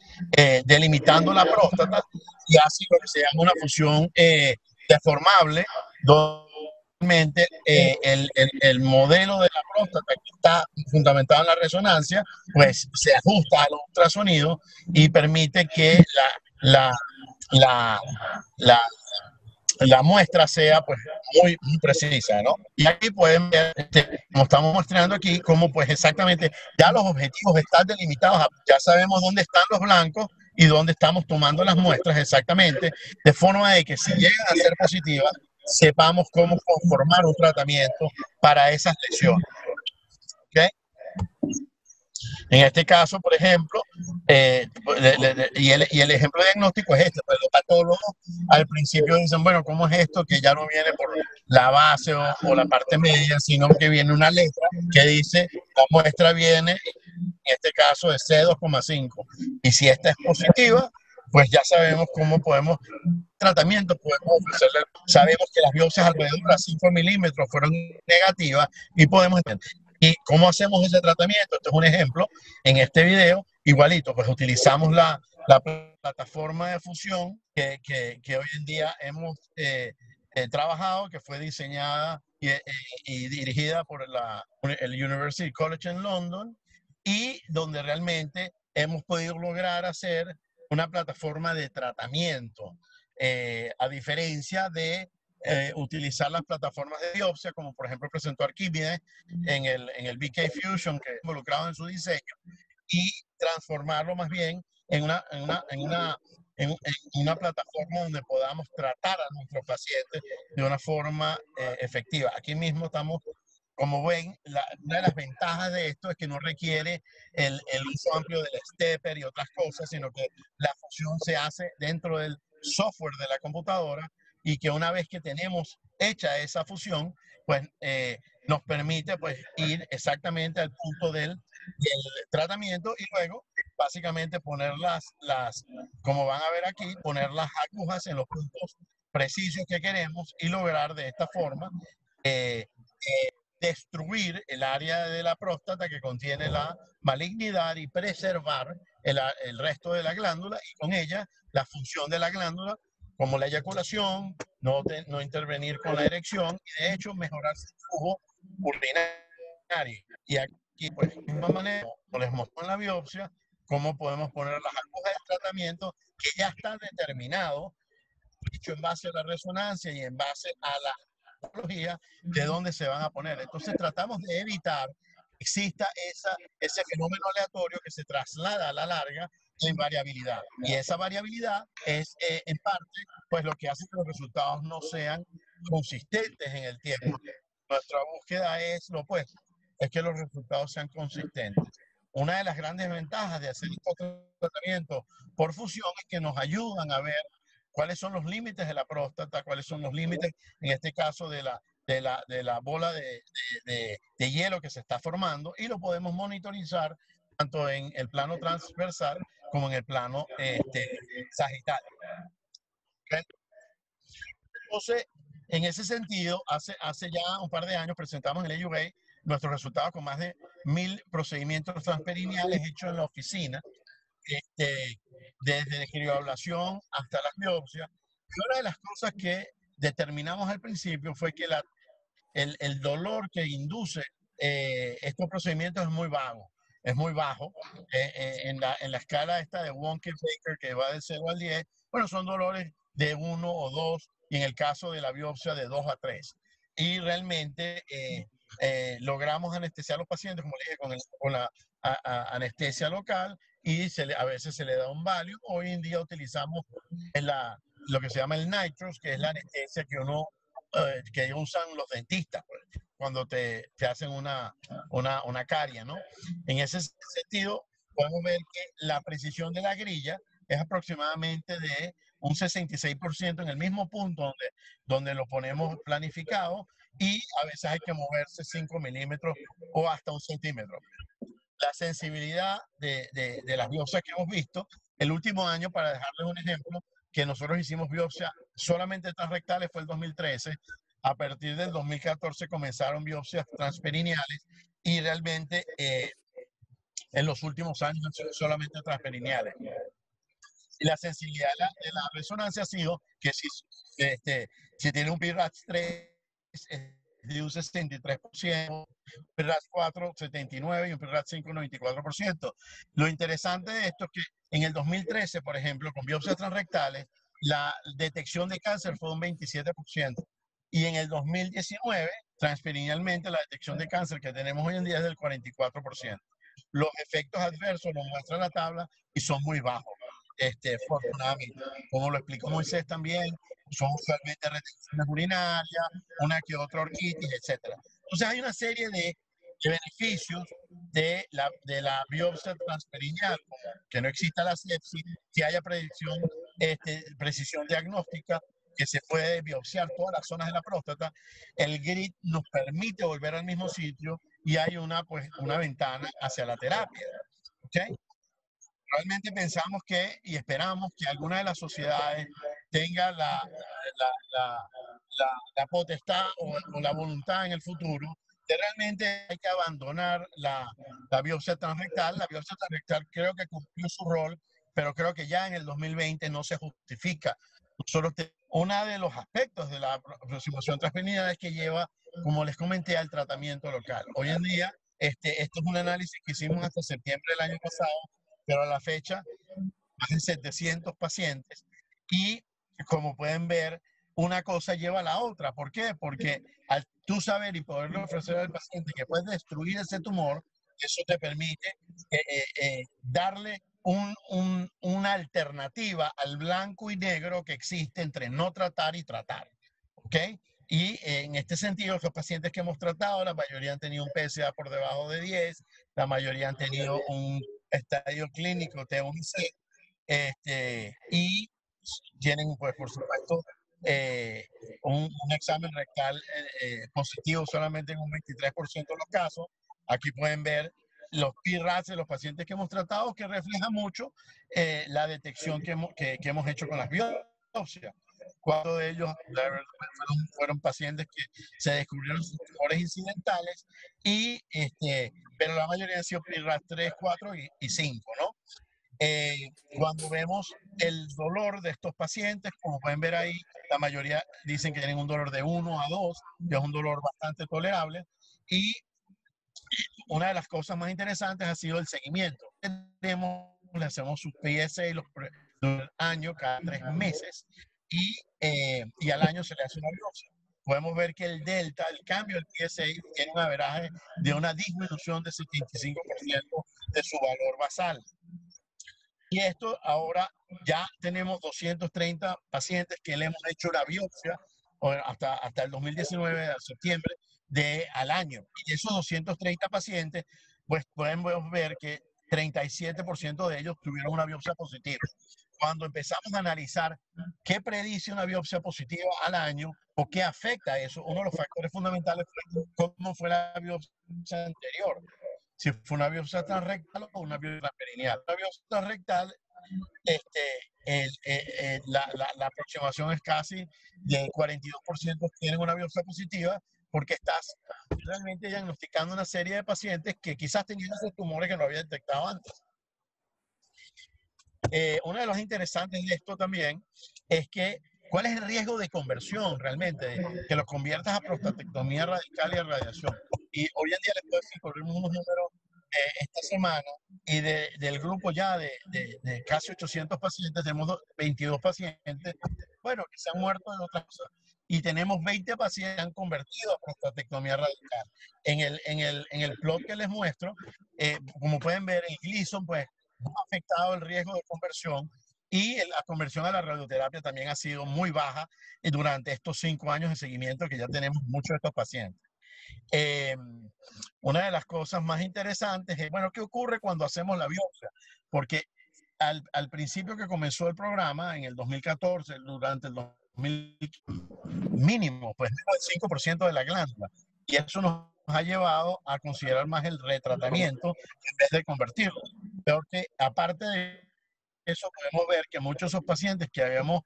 Speaker 6: delimitando la próstata y así lo que se llama una fusión deformable, donde el modelo de la próstata, que está fundamentado en la resonancia, pues se ajusta al ultrasonido y permite que la muestra sea, pues, muy precisa, ¿no? Y aquí pueden ver, como estamos mostrando aquí, cómo, pues, exactamente ya los objetivos están delimitados, ya sabemos dónde están los blancos y dónde estamos tomando las muestras exactamente, de forma de que si llegan a ser positivas, sepamos cómo conformar un tratamiento para esas lesiones. ¿Okay? En este caso, por ejemplo, y el ejemplo diagnóstico es este, pues los patólogos al principio dicen, bueno, ¿cómo es esto que ya no viene por la base o la parte media, sino que viene una letra que dice, la muestra viene, en este caso, de C2,5, y si esta es positiva, pues ya sabemos cómo podemos tratamiento podemos ofrecerle. Sabemos que las biopsias alrededor de 5 milímetros fueron negativas y podemos entender. ¿Y cómo hacemos ese tratamiento? Este es un ejemplo en este video, igualito, pues utilizamos la plataforma de fusión que hoy en día hemos trabajado, que fue diseñada y dirigida por el University College en London, y donde realmente hemos podido lograr hacer una plataforma de tratamiento, a diferencia de utilizar las plataformas de biopsia, como por ejemplo presentó Arquímedes en el BK Fusion, que es involucrado en su diseño, y transformarlo más bien en una plataforma donde podamos tratar a nuestros pacientes de una forma efectiva. Aquí mismo estamos, como ven, una de las ventajas de esto es que no requiere el uso amplio del stepper y otras cosas, sino que la fusión se hace dentro del software de la computadora, y que una vez que tenemos hecha esa fusión, pues nos permite, pues, ir exactamente al punto del tratamiento y luego básicamente poner como van a ver aquí, poner las agujas en los puntos precisos que queremos y lograr de esta forma destruir el área de la próstata que contiene la malignidad y preservar el resto de la glándula, y con ella la función de la glándula, como la eyaculación, no intervenir con la erección y de hecho mejorar su flujo urinario. Y aquí, pues, de la misma manera, como les mostró en la biopsia, cómo podemos poner las agujas de tratamiento que ya están determinados, dicho en base a la resonancia y en base a la patología de dónde se van a poner. Entonces tratamos de evitar que exista ese fenómeno aleatorio que se traslada a la larga en variabilidad. Y esa variabilidad es en parte, pues, lo que hace que los resultados no sean consistentes en el tiempo. Nuestra búsqueda es lo opuesto, es que los resultados sean consistentes. Una de las grandes ventajas de hacer estos tratamientos por fusión es que nos ayudan a ver cuáles son los límites de la próstata, cuáles son los límites, en este caso, de la bola de hielo que se está formando, y lo podemos monitorizar tanto en el plano transversal como en el plano sagital. ¿Okay? Entonces, en ese sentido, hace ya un par de años presentamos en el AUA nuestros resultados con más de 1000 procedimientos transperineales hechos en la oficina, desde crioablación hasta las biopsias. Y una de las cosas que determinamos al principio fue que el dolor que induce estos procedimientos es muy vago, es muy bajo. En la escala esta de Wonke-Baker, que va de 0 al 10, bueno, son dolores de 1 o 2, y en el caso de la biopsia de 2 a 3. Y realmente logramos anestesiar a los pacientes, como le dije, con la anestesia local, y a veces se le da un Valium. Hoy en día utilizamos lo que se llama el nitros, que es la anestesia que usan los dentistas, pues, cuando te hacen una caria, ¿no? En ese sentido, podemos ver que la precisión de la grilla es aproximadamente de un 66% en el mismo punto donde lo ponemos planificado, y a veces hay que moverse 5 milímetros o hasta 1 centímetro. La sensibilidad de las biopsias que hemos visto el último año, para dejarles un ejemplo, que nosotros hicimos biopsia solamente transrectales, fue el 2013. A partir del 2014 comenzaron biopsias transperineales, y realmente en los últimos años han sido solamente transperineales. Y la sensibilidad de la resonancia ha sido que si tiene un PRAS 3 de un 63%, un PRAS 4 79% y un PRAS 5 94%. Lo interesante de esto es que en el 2013, por ejemplo, con biopsias transrectales, la detección de cáncer fue un 27%. Y en el 2019, transperinealmente, la detección de cáncer que tenemos hoy en día es del 44%. Los efectos adversos los muestra la tabla y son muy bajos, afortunadamente. Como lo explicó Moisés también, son usualmente retenciones urinarias, una que otra orquitis, etc. Entonces hay una serie de beneficios de la biopsia transperineal, que no exista la sepsis, que haya precisión diagnóstica, que se puede biopsiar todas las zonas de la próstata. El grid nos permite volver al mismo sitio, y hay una ventana hacia la terapia. ¿Okay? Realmente pensamos y esperamos que alguna de las sociedades tenga la potestad o la voluntad en el futuro de realmente hay que abandonar la biopsia transrectal. La biopsia transrectal creo que cumplió su rol, pero creo que ya en el 2020 no se justifica. Uno de los aspectos de la aproximación transperineal es que lleva, como les comenté, al tratamiento local. Hoy en día, esto es un análisis que hicimos hasta septiembre del año pasado, pero a la fecha, más de 700 pacientes. Y como pueden ver, una cosa lleva a la otra. ¿Por qué? Porque al tú saber y poderle ofrecer al paciente que puedes destruir ese tumor, eso te permite darle una alternativa al blanco y negro que existe entre no tratar y tratar. ¿Ok? Y en este sentido, los pacientes que hemos tratado, la mayoría han tenido un PSA por debajo de 10, la mayoría han tenido un estadio clínico T1C, y tienen, pues, por supuesto, un examen rectal positivo solamente en un 23% de los casos. Aquí pueden ver los PRAS de los pacientes que hemos tratado, que refleja mucho la detección que hemos hecho con las biopsias. 4 de ellos fueron pacientes que se descubrieron tumores incidentales, pero la mayoría han sido PRAS 3, 4 y 5, ¿no? Cuando vemos el dolor de estos pacientes, como pueden ver ahí, la mayoría dicen que tienen un dolor de 1 a 2, que es un dolor bastante tolerable. Y una de las cosas más interesantes ha sido el seguimiento. Le hacemos sus PSA del año cada 3 meses, y al año se le hace una biopsia. Podemos ver que el delta, el cambio del PSA, tiene un averaje de una disminución de 75% de su valor basal. Y esto ahora ya tenemos 230 pacientes que le hemos hecho la biopsia hasta el 2019, a septiembre al año. Y esos 230 pacientes, pues podemos ver que 37% de ellos tuvieron una biopsia positiva. Cuando empezamos a analizar qué predice una biopsia positiva al año o qué afecta eso, uno de los factores fundamentales fue cómo fue la biopsia anterior. si fue una biopsia transrectal o una biopsia transperineal. La biopsia transrectal, la aproximación es casi de 42% tienen una biopsia positiva, porque estás realmente diagnosticando una serie de pacientes que quizás tenían esos tumores que no había detectado antes. Una de las interesantes de esto también es que ¿cuál es el riesgo de conversión realmente? Que lo conviertas a prostatectomía radical y a radiación. Y hoy en día les puedo decir, corrimos unos números esta semana, y del grupo ya de casi 800 pacientes, tenemos 22 pacientes, bueno, que se han muerto de otras cosas. Y tenemos 20 pacientes que han convertido a prostatectomía radical. En el plot que les muestro, como pueden ver, el Gleason, pues, ha afectado el riesgo de conversión, y la conversión a la radioterapia también ha sido muy baja durante estos 5 años de seguimiento que ya tenemos muchos de estos pacientes. Una de las cosas más interesantes es, bueno, ¿qué ocurre cuando hacemos la biopsia? Porque al principio que comenzó el programa, en el 2014, durante el 2000, mínimo, pues menos del 5% de la glándula. Y eso nos ha llevado a considerar más el retratamiento en vez de convertirlo. Porque aparte de eso, podemos ver que muchos de esos pacientes que habíamos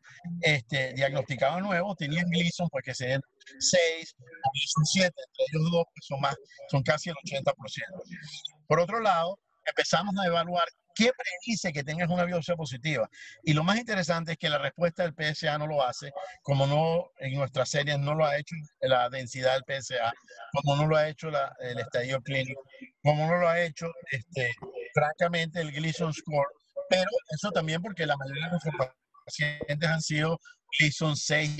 Speaker 6: diagnosticado nuevos tenían Gleason, pues que sean 6, Gleason 7, entre ellos dos, que son casi el 80%. Por otro lado, empezamos a evaluar qué predice que tengas una biopsia positiva. Y lo más interesante es que la respuesta del PSA no lo hace, como no en nuestras series no lo ha hecho la densidad del PSA, como no lo ha hecho el estadio clínico, como no lo ha hecho, francamente, el Gleason score. Pero eso también porque la mayoría de nuestros pacientes han sido Gleason 6,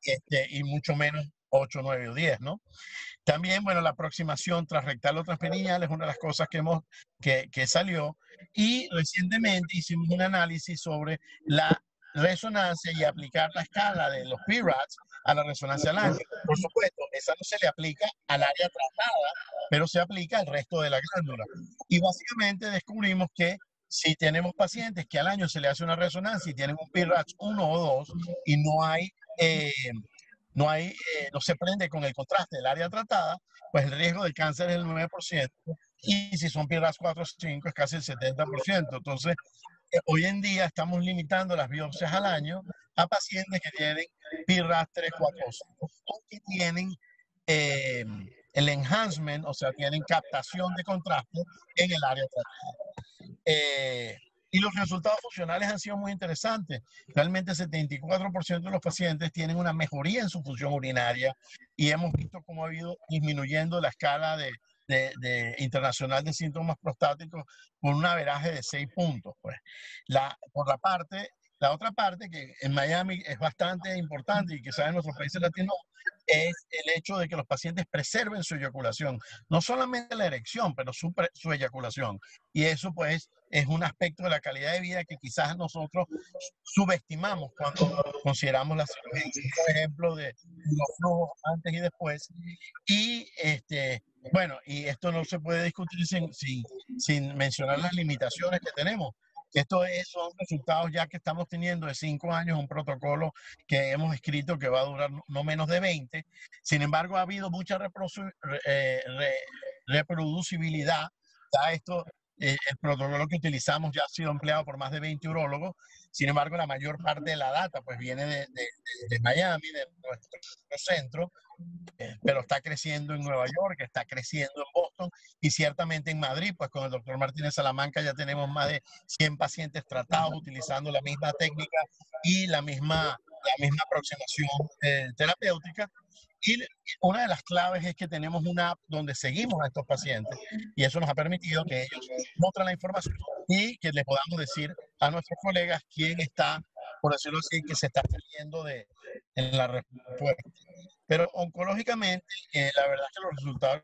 Speaker 6: 7, y mucho menos 8, 9 o 10, ¿no? También, bueno, la aproximación transrectal o transperineal es una de las cosas que salió, y recientemente hicimos un análisis sobre la resonancia y aplicar la escala de los PRADs a la resonancia lángula. Por supuesto, esa no se le aplica al área tratada, pero se aplica al resto de la glándula. Y básicamente descubrimos que si tenemos pacientes que al año se le hace una resonancia y tienen un PRADS 1 o 2 y no se prende con el contraste del área tratada, pues el riesgo de cáncer es el 9%, y si son PRADS 4 o 5 es casi el 70%. Entonces, hoy en día estamos limitando las biopsias al año a pacientes que tienen PRADS 3, 4 o 5, o que tienen el enhancement, o sea, tienen captación de contraste en el área tratada. Y los resultados funcionales han sido muy interesantes. Realmente el 74% de los pacientes tienen una mejoría en su función urinaria, y hemos visto cómo ha ido disminuyendo la escala internacional de síntomas prostáticos con un averaje de 6 puntos. Pues. La otra parte que en Miami es bastante importante y quizás en nuestros países latinos, es el hecho de que los pacientes preserven su eyaculación, no solamente la erección, pero su eyaculación. Y eso pues es un aspecto de la calidad de vida que quizás nosotros subestimamos cuando consideramos la cirugía, por ejemplo, de los flujos antes y después. Y bueno, y esto no se puede discutir sin mencionar las limitaciones que tenemos. Son resultados ya que estamos teniendo de 5 años, un protocolo que hemos escrito que va a durar no menos de 20. Sin embargo, ha habido mucha reproducibilidad. Ya el protocolo que utilizamos ya ha sido empleado por más de 20 urólogos. Sin embargo, la mayor parte de la data pues viene de Miami, de nuestro centro, pero está creciendo en Nueva York, está creciendo en Boston, y ciertamente en Madrid, pues con el doctor Martínez Salamanca ya tenemos más de 100 pacientes tratados utilizando la misma técnica y la misma aproximación terapéutica. Y una de las claves es que tenemos una app donde seguimos a estos pacientes, y eso nos ha permitido que ellos muestren la información y que le podamos decir a nuestros colegas quién está, por decirlo así, que se está saliendo en la respuesta. Pero oncológicamente, la verdad es que los resultados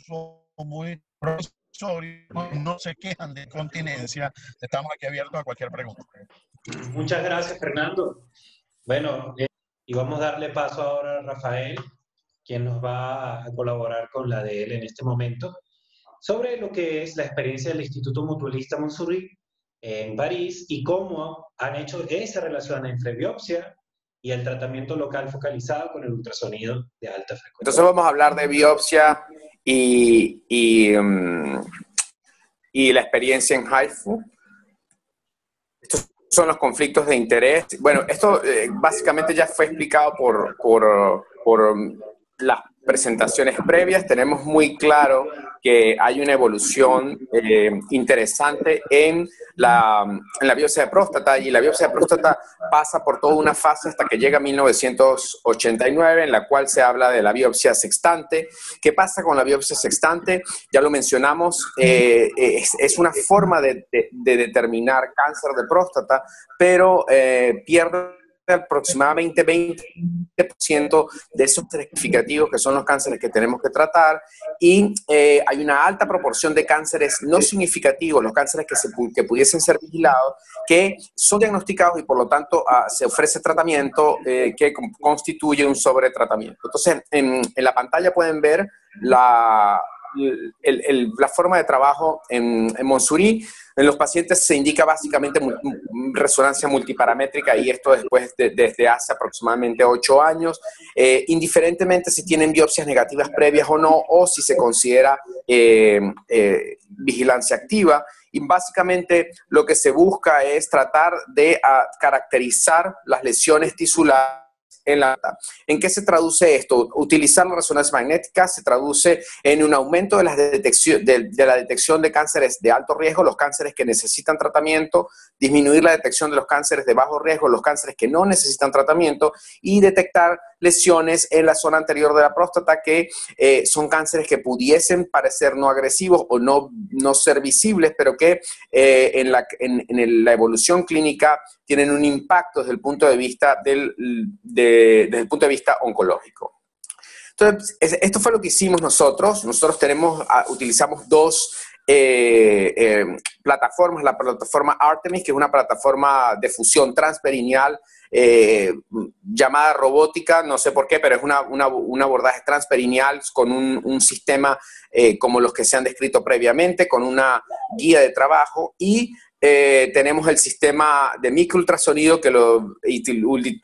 Speaker 6: son muy promisorios, no se quejan de incontinencia. Estamos aquí abiertos a cualquier pregunta.
Speaker 1: Muchas gracias, Fernando. Bueno, y vamos a darle paso ahora a Rafael, quien nos va a colaborar con la de él en este momento, sobre lo que es la experiencia del Instituto Mutualista Montsouris en París y cómo han hecho esa relación entre biopsia y el tratamiento local focalizado con el ultrasonido de alta frecuencia.
Speaker 4: Entonces vamos a hablar de biopsia y la experiencia en Haifu. Estos son los conflictos de interés. Bueno, esto básicamente ya fue explicado por las presentaciones previas. Tenemos muy claro que hay una evolución interesante en la biopsia de próstata, y la biopsia de próstata pasa por toda una fase hasta que llega a 1989, en la cual se habla de la biopsia sextante. ¿Qué pasa con la biopsia sextante? Ya lo mencionamos, es una forma de determinar cáncer de próstata, pero pierde aproximadamente 20% de esos significativos, que son los cánceres que tenemos que tratar, y hay una alta proporción de cánceres no significativos, los cánceres que pudiesen ser vigilados, que son diagnosticados y por lo tanto se ofrece tratamiento que constituye un sobretratamiento. Entonces, en la pantalla pueden ver la forma de trabajo en Montsouris. En los pacientes se indica básicamente resonancia multiparamétrica, y esto desde hace aproximadamente 8 años, indiferentemente si tienen biopsias negativas previas o no, o si se considera vigilancia activa. Y básicamente lo que se busca es tratar de caracterizar las lesiones tisulares en la data. ¿En qué se traduce esto? Utilizar la resonancia magnética se traduce en un aumento de la detección de cánceres de alto riesgo, los cánceres que necesitan tratamiento, disminuir la detección de los cánceres de bajo riesgo, los cánceres que no necesitan tratamiento, y detectar lesiones en la zona anterior de la próstata que son cánceres que pudiesen parecer no agresivos o no ser visibles, pero que en la evolución clínica tienen un impacto desde el punto de vista desde el punto de vista oncológico. Entonces, esto fue lo que hicimos nosotros. Nosotros utilizamos dos plataformas. La plataforma Artemis, que es una plataforma de fusión transperineal llamada robótica, no sé por qué, pero es un abordaje transperineal con un sistema como los que se han descrito previamente, con una guía de trabajo, y tenemos el sistema de microultrasonido que lo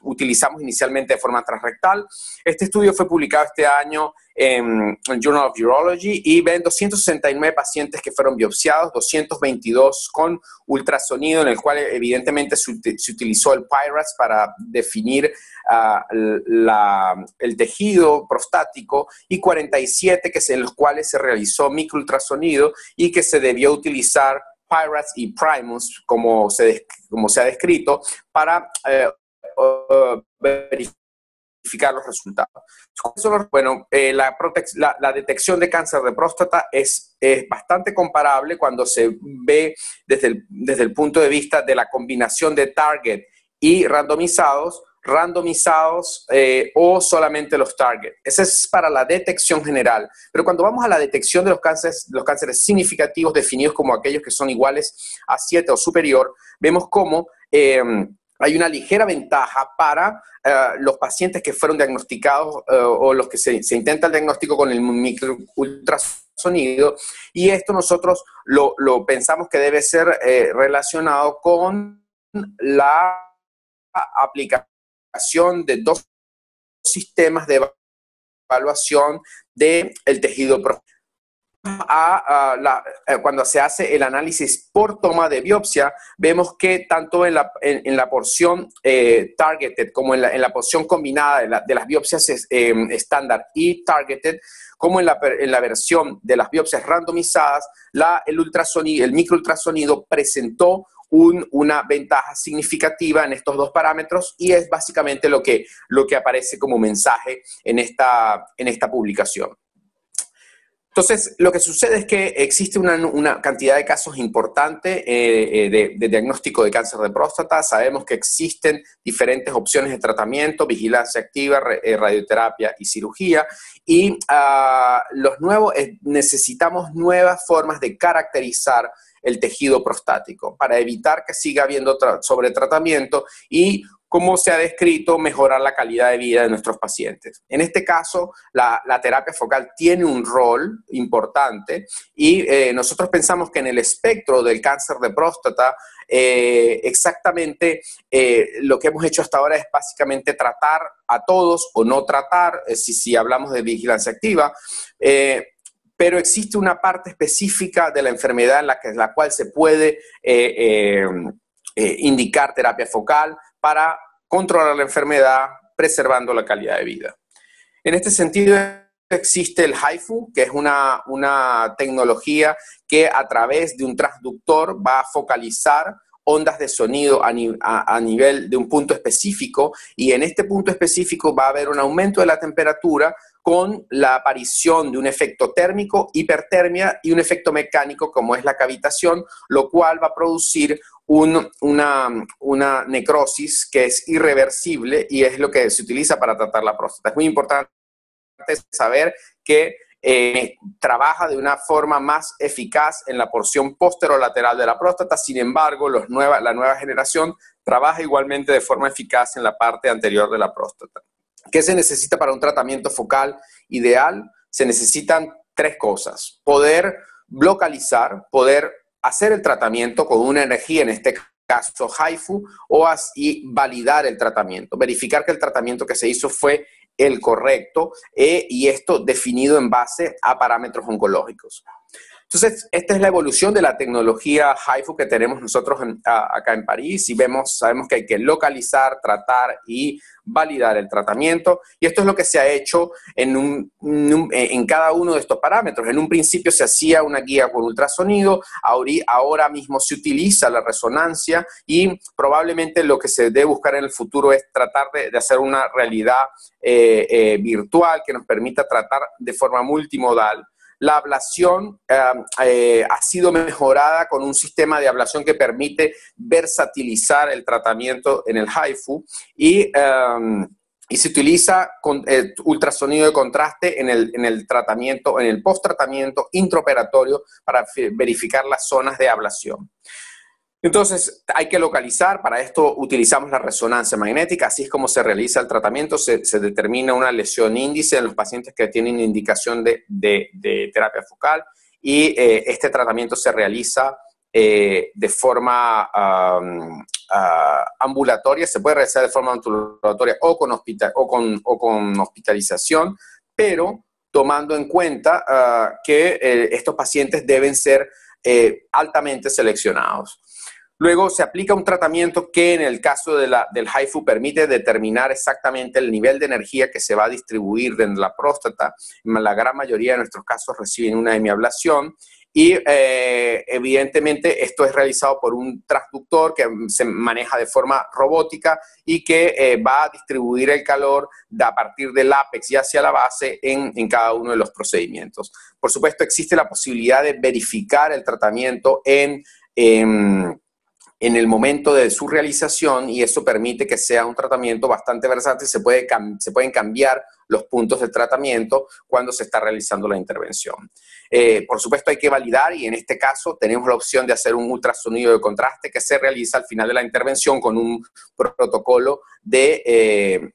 Speaker 4: utilizamos inicialmente de forma transrectal. Este estudio fue publicado este año en el Journal of Urology, y ven 269 pacientes que fueron biopsiados, 222 con ultrasonido, en el cual evidentemente se utilizó el PIRAS para definir el tejido prostático, y 47 en los cuales se realizó microultrasonido y que se debió utilizar PIRAS y Primus, como se ha descrito, para verificar los resultados. Bueno, la detección de cáncer de próstata es bastante comparable cuando se ve desde el punto de vista de la combinación de target y randomizados o solamente los target. Ese es para la detección general. Pero cuando vamos a la detección de los cánceres significativos, definidos como aquellos que son iguales a 7 o superior, vemos cómo hay una ligera ventaja para los pacientes que fueron diagnosticados o los que se intenta el diagnóstico con el microultrasonido, y esto nosotros lo pensamos que debe ser relacionado con la aplicación de dos sistemas de evaluación del tejido prostático. Cuando se hace el análisis por toma de biopsia, vemos que tanto en la porción targeted como en la porción combinada de las biopsias estándar y targeted, como en la versión de las biopsias randomizadas, el microultrasonido presentó una ventaja significativa en estos dos parámetros, y es básicamente lo que aparece como mensaje en esta publicación. Entonces, lo que sucede es que existe una cantidad de casos importante de diagnóstico de cáncer de próstata. Sabemos que existen diferentes opciones de tratamiento: vigilancia activa, radioterapia y cirugía. Y necesitamos nuevas formas de caracterizar el tejido prostático para evitar que siga habiendo sobretratamiento y, como se ha descrito, mejorar la calidad de vida de nuestros pacientes. En este caso, la terapia focal tiene un rol importante, y nosotros pensamos que en el espectro del cáncer de próstata, exactamente lo que hemos hecho hasta ahora es básicamente tratar a todos o no tratar, si hablamos de vigilancia activa, pero existe una parte específica de la enfermedad en la cual se puede indicar terapia focal para controlar la enfermedad, preservando la calidad de vida. En este sentido, existe el HIFU, que es una tecnología que a través de un transductor va a focalizar ondas de sonido a nivel de un punto específico, y en este punto específico va a haber un aumento de la temperatura con la aparición de un efecto térmico, hipertermia, y un efecto mecánico como es la cavitación, lo cual va a producir una necrosis que es irreversible y es lo que se utiliza para tratar la próstata. Es muy importante saber que trabaja de una forma más eficaz en la porción posterolateral de la próstata. Sin embargo, la nueva generación trabaja igualmente de forma eficaz en la parte anterior de la próstata. ¿Qué se necesita para un tratamiento focal ideal? Se necesitan tres cosas: poder localizar, poder hacer el tratamiento con una energía, en este caso HIFU, y validar el tratamiento, verificar que el tratamiento que se hizo fue el correcto, y esto definido en base a parámetros oncológicos. Entonces, esta es la evolución de la tecnología HIFU que tenemos nosotros acá en París, y sabemos que hay que localizar, tratar y validar el tratamiento, y esto es lo que se ha hecho en cada uno de estos parámetros. En un principio se hacía una guía por ultrasonido, ahora mismo se utiliza la resonancia, y probablemente lo que se debe buscar en el futuro es tratar de hacer una realidad virtual que nos permita tratar de forma multimodal. La ablación ha sido mejorada con un sistema de ablación que permite versatilizar el tratamiento en el HIFU, y se utiliza ultrasonido de contraste en el tratamiento, en el post-tratamiento intraoperatorio, para verificar las zonas de ablación. Entonces, hay que localizar. Para esto utilizamos la resonancia magnética. Así es como se realiza el tratamiento. Se determina una lesión índice en los pacientes que tienen indicación de terapia focal, y este tratamiento se realiza de forma ambulatoria. Se puede realizar de forma ambulatoria o con hospitalización, pero tomando en cuenta que estos pacientes deben ser altamente seleccionados. Luego se aplica un tratamiento que en el caso del HIFU permite determinar exactamente el nivel de energía que se va a distribuir dentro de la próstata. La gran mayoría de nuestros casos reciben una hemiablación, y evidentemente esto es realizado por un transductor que se maneja de forma robótica y que va a distribuir el calor a partir del ápex y hacia la base en cada uno de los procedimientos. Por supuesto, existe la posibilidad de verificar el tratamiento en el momento de su realización, y eso permite que sea un tratamiento bastante versátil. Se pueden cambiar los puntos de tratamiento cuando se está realizando la intervención. Por supuesto, hay que validar, y en este caso tenemos la opción de hacer un ultrasonido de contraste que se realiza al final de la intervención con un protocolo de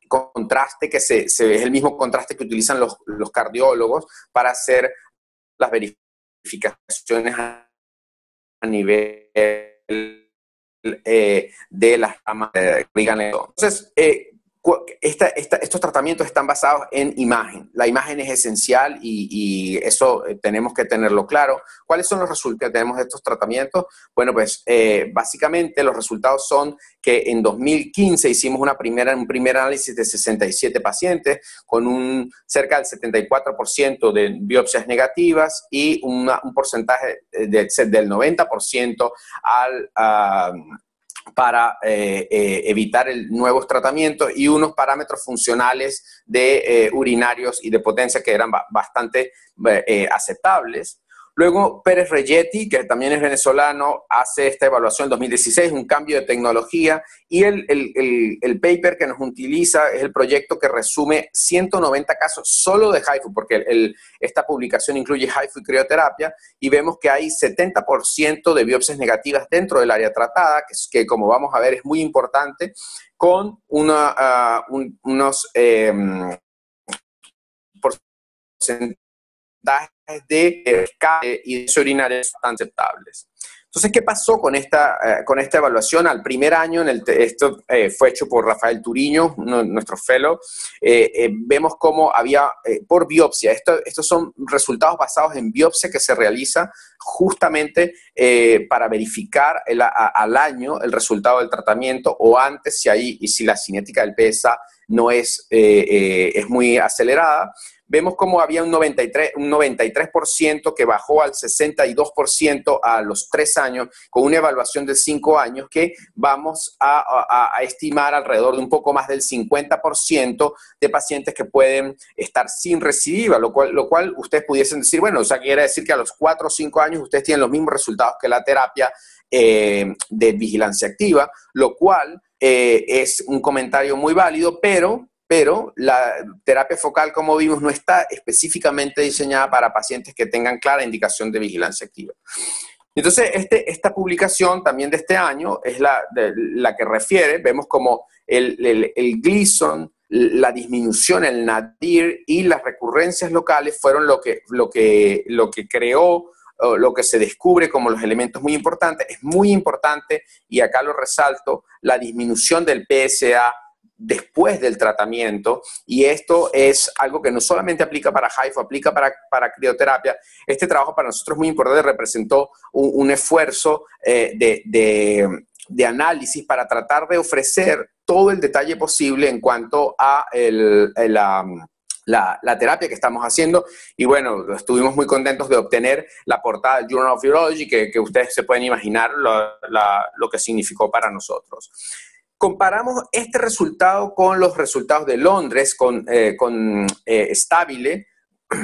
Speaker 4: contraste que es el mismo contraste que utilizan los cardiólogos para hacer las verificaciones a nivel de las ramas de orgánico. Entonces, estos tratamientos están basados en imagen. La imagen es esencial, y eso tenemos que tenerlo claro. ¿Cuáles son los resultados que tenemos de estos tratamientos? Bueno, pues básicamente los resultados son que en 2015 hicimos un primer análisis de 67 pacientes con cerca del 74% de biopsias negativas y un porcentaje del 90% para evitar nuevos tratamientos, y unos parámetros funcionales de urinarios y de potencia que eran bastante aceptables. Luego, Pérez Reyetti, que también es venezolano, hace esta evaluación en 2016, un cambio de tecnología, y el paper que nos utiliza es el proyecto que resume 190 casos solo de HIFU, porque esta publicación incluye HIFU y crioterapia, y vemos que hay 70% de biopsias negativas dentro del área tratada, que como vamos a ver es muy importante, con unos porcentajes de y de urinarios tan aceptables. Entonces, ¿qué pasó con esta evaluación? Al primer año, esto fue hecho por Rafael Turiño, nuestro fellow, vemos cómo había, por biopsia, estos son resultados basados en biopsia que se realiza justamente para verificar al año el resultado del tratamiento o antes, si la cinética del PSA no es muy acelerada. Vemos cómo había un 93% que bajó al 62% a los 3 años, con una evaluación de 5 años que vamos a estimar alrededor de un poco más del 50% de pacientes que pueden estar sin recidiva, lo cual ustedes pudiesen decir, bueno, o sea, quiere decir que a los 4 o 5 años ustedes tienen los mismos resultados que la terapia de vigilancia activa, lo cual es un comentario muy válido, pero la terapia focal, como vimos, no está específicamente diseñada para pacientes que tengan clara indicación de vigilancia activa. Entonces, esta publicación también de este año es la que refiere, vemos como el Gleason, la disminución, el nadir y las recurrencias locales fueron lo que creó, lo que se descubre como los elementos muy importantes. Es muy importante, y acá lo resalto, la disminución del PSA después del tratamiento, y esto es algo que no solamente aplica para HIFU, aplica para crioterapia. Este trabajo para nosotros es muy importante, representó un esfuerzo de análisis para tratar de ofrecer todo el detalle posible en cuanto a la terapia que estamos haciendo, y bueno, estuvimos muy contentos de obtener la portada del Journal of Urology, que ustedes se pueden imaginar lo que significó para nosotros. Comparamos este resultado con los resultados de Londres, con Stabile,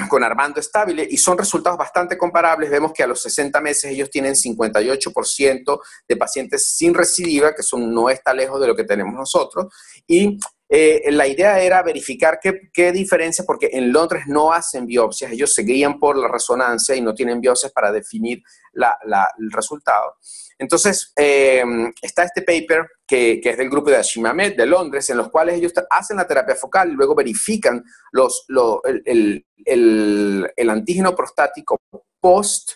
Speaker 4: con Armando Stabile, y son resultados bastante comparables. Vemos que a los 60 meses ellos tienen 58% de pacientes sin recidiva, que no está lejos de lo que tenemos nosotros, y la idea era verificar qué diferencia, porque en Londres no hacen biopsias, ellos se guían por la resonancia y no tienen biopsias para definir el resultado. Entonces, está este paper que es del grupo de Hashim Ahmed de Londres, en los cuales ellos hacen la terapia focal y luego verifican el antígeno prostático post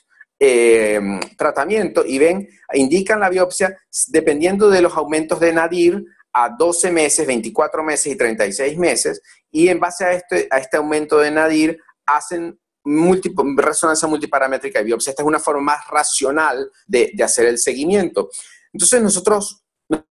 Speaker 4: tratamiento y indican la biopsia dependiendo de los aumentos de nadir a 12 meses, 24 meses y 36 meses, y en base a este aumento de nadir hacen resonancia multiparamétrica de biopsia. Esta es una forma más racional de hacer el seguimiento. Entonces nosotros nos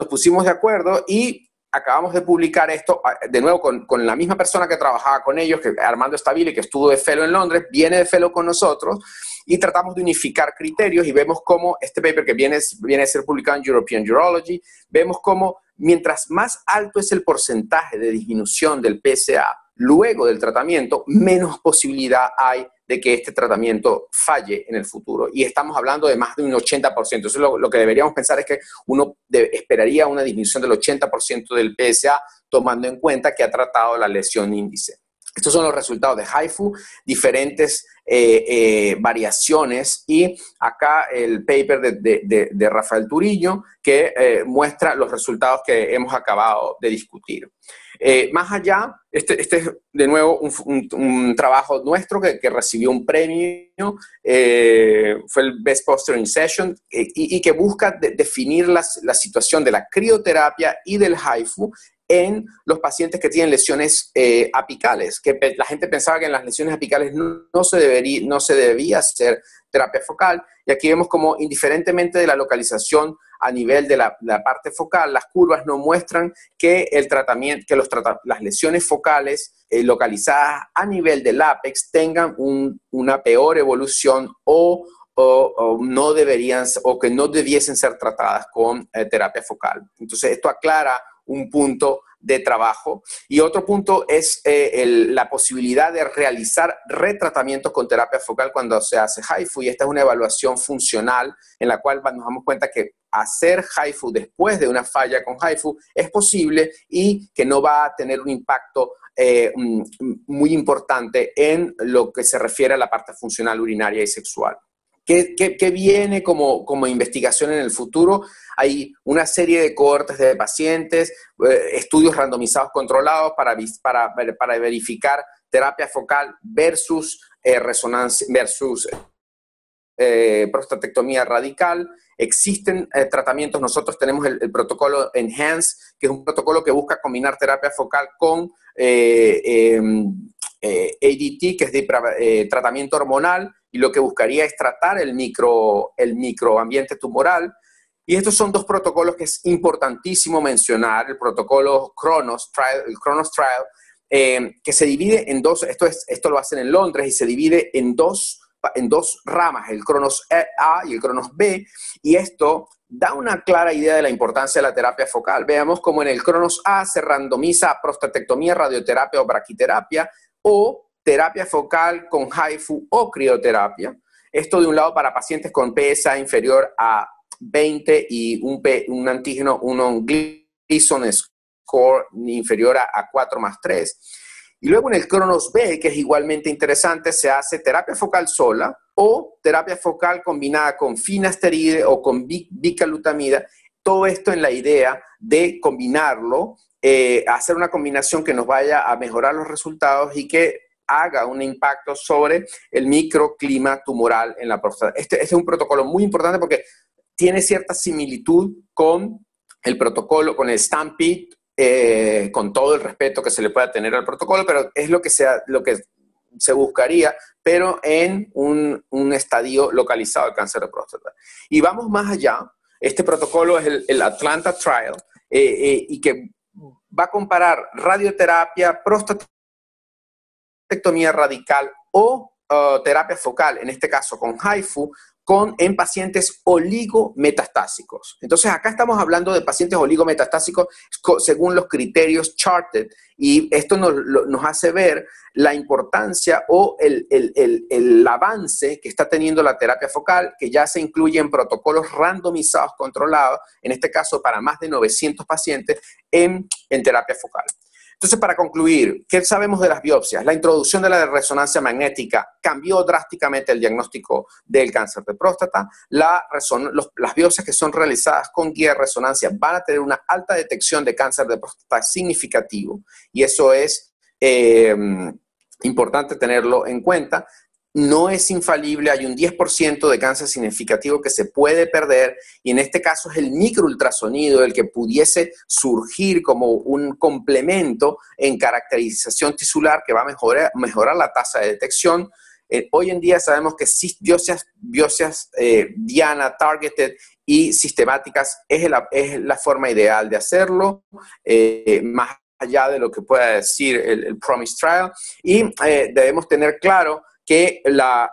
Speaker 4: pusimos de acuerdo y acabamos de publicar esto, de nuevo con la misma persona que trabajaba con ellos, que Armando Stabile, que estuvo de fellow en Londres, viene de fellow con nosotros, y tratamos de unificar criterios, y vemos cómo este paper que viene a ser publicado en European Urology, vemos cómo mientras más alto es el porcentaje de disminución del PSA luego del tratamiento, menos posibilidad hay de que este tratamiento falle en el futuro. Y estamos hablando de más de un 80%. Entonces, lo que deberíamos pensar es que uno esperaría una disminución del 80% del PSA, tomando en cuenta que ha tratado la lesión índice. Estos son los resultados de HIFU, diferentes variaciones, y acá el paper de Rafael Turiño que muestra los resultados que hemos acabado de discutir. Más allá, este es de nuevo un trabajo nuestro que recibió un premio, fue el Best Poster in Session, y que busca definir la situación de la crioterapia y del HIFU en los pacientes que tienen lesiones apicales, que la gente pensaba que en las lesiones apicales no se debía hacer terapia focal, y aquí vemos como indiferentemente de la localización a nivel de la parte focal, las curvas no muestran que las lesiones focales localizadas a nivel del ápex tengan una peor evolución o no deberían, o que no debiesen ser tratadas con terapia focal. Entonces, esto aclara un punto de trabajo. Y otro punto es la posibilidad de realizar retratamientos con terapia focal cuando se hace HIFU, y esta es una evaluación funcional en la cual nos damos cuenta que hacer HIFU después de una falla con HIFU es posible y que no va a tener un impacto muy importante en lo que se refiere a la parte funcional urinaria y sexual. ¿Qué viene como investigación en el futuro? Hay una serie de cohortes de pacientes, estudios randomizados controlados para verificar terapia focal versus resonancia, versus prostatectomía radical. Existen tratamientos, nosotros tenemos el protocolo ENHANCE, que es un protocolo que busca combinar terapia focal con ADT, que es de tratamiento hormonal, y lo que buscaría es tratar el microambiente tumoral. Y estos son dos protocolos que es importantísimo mencionar. El protocolo Kronos Trial, que se divide en dos, esto lo hacen en Londres, y se divide en dos ramas, el Kronos A y el Kronos B, y esto da una clara idea de la importancia de la terapia focal. Veamos cómo en el Kronos A se randomiza a prostatectomía, radioterapia o braquiterapia, o terapia focal con HIFU o crioterapia. Esto de un lado para pacientes con PSA inferior a 20 y un antígeno, un Gleason score inferior a 4+3. Y luego en el Kronos B, que es igualmente interesante, se hace terapia focal sola o terapia focal combinada con finasteride o con bicalutamida. Todo esto en la idea de combinarlo, hacer una combinación que nos vaya a mejorar los resultados y que haga un impacto sobre el microclima tumoral en la próstata. Este es un protocolo muy importante porque tiene cierta similitud con el protocolo, con el STAMPEDE, con todo el respeto que se le pueda tener al protocolo, pero es lo que se buscaría, pero en un estadio localizado del cáncer de próstata. Y vamos más allá. Este protocolo es el Atlanta Trial, y que va a comparar radioterapia, prostatectomía radical o terapia focal, en este caso con HIFU, en pacientes oligometastásicos. Entonces, acá estamos hablando de pacientes oligometastásicos según los criterios Charted, y esto nos hace ver la importancia o el avance que está teniendo la terapia focal, que ya se incluye en protocolos randomizados controlados, en este caso para más de 900 pacientes en terapia focal. Entonces, para concluir, ¿qué sabemos de las biopsias? La introducción de la resonancia magnética cambió drásticamente el diagnóstico del cáncer de próstata. Las biopsias que son realizadas con guía de resonancia van a tener una alta detección de cáncer de próstata significativo, y eso es importante tenerlo en cuenta. No es infalible, hay un 10% de cáncer significativo que se puede perder, y en este caso es el microultrasonido el que pudiese surgir como un complemento en caracterización tisular que va a mejorar la tasa de detección. Hoy en día sabemos que biopsias Diana, targeted y sistemáticas es la forma ideal de hacerlo, más allá de lo que pueda decir el PROMISE Trial, y debemos tener claro que la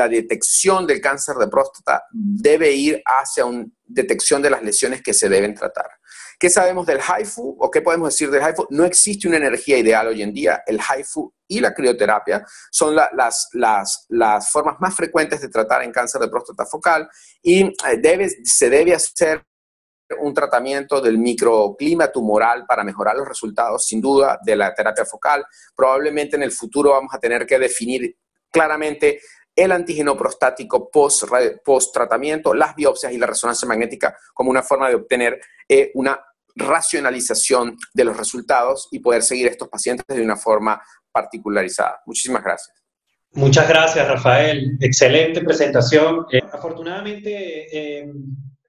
Speaker 4: detección del cáncer de próstata debe ir hacia una detección de las lesiones que se deben tratar. ¿Qué sabemos del HIFU o qué podemos decir del HIFU? No existe una energía ideal hoy en día. El HIFU y la crioterapia son las formas más frecuentes de tratar en cáncer de próstata focal, y se debe hacer un tratamiento del microclima tumoral para mejorar los resultados, sin duda, de la terapia focal. Probablemente en el futuro vamos a tener que definir claramente el antígeno prostático post-tratamiento, las biopsias y la resonancia magnética como una forma de obtener una racionalización de los resultados y poder seguir a estos pacientes de una forma particularizada. Muchísimas gracias.
Speaker 1: Muchas gracias, Rafael. Excelente presentación. Afortunadamente,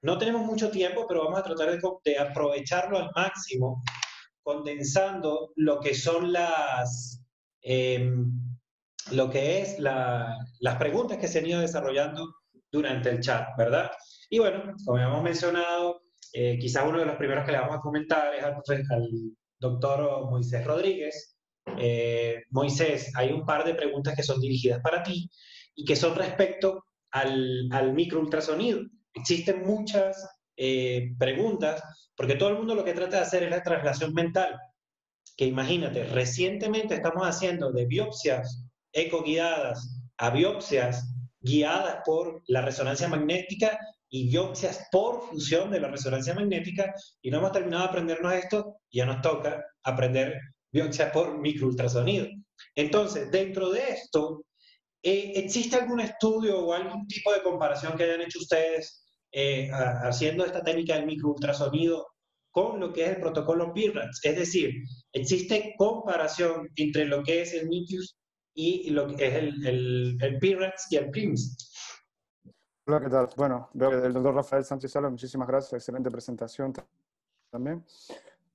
Speaker 1: no tenemos mucho tiempo, pero vamos a tratar de aprovecharlo al máximo, condensando lo que son las preguntas que se han ido desarrollando durante el chat, ¿verdad? Y bueno, como hemos mencionado, quizás uno de los primeros que le vamos a comentar es al doctor Moisés Rodríguez. Moisés, hay un par de preguntas que son dirigidas para ti y que son respecto al microultrasonido. Existen muchas preguntas, porque todo el mundo lo que trata de hacer es la traslación mental. Que imagínate, recientemente estamos haciendo de biopsias ecoguiadas a biopsias guiadas por la resonancia magnética y biopsias por fusión de la resonancia magnética, y no hemos terminado de aprendernos esto, y ya nos toca aprender biopsias por microultrasonido. Entonces, dentro de esto, ¿existe algún estudio o algún tipo de comparación que hayan hecho ustedes haciendo esta técnica del microultrasonido con lo que es el protocolo PIRADS? Es decir, ¿existe comparación entre lo que es el y lo que es el PREDS y el PRIMS.
Speaker 5: Hola, ¿qué tal? Bueno, veo que el doctor Rafael Sánchez Sala, muchísimas gracias, excelente presentación también.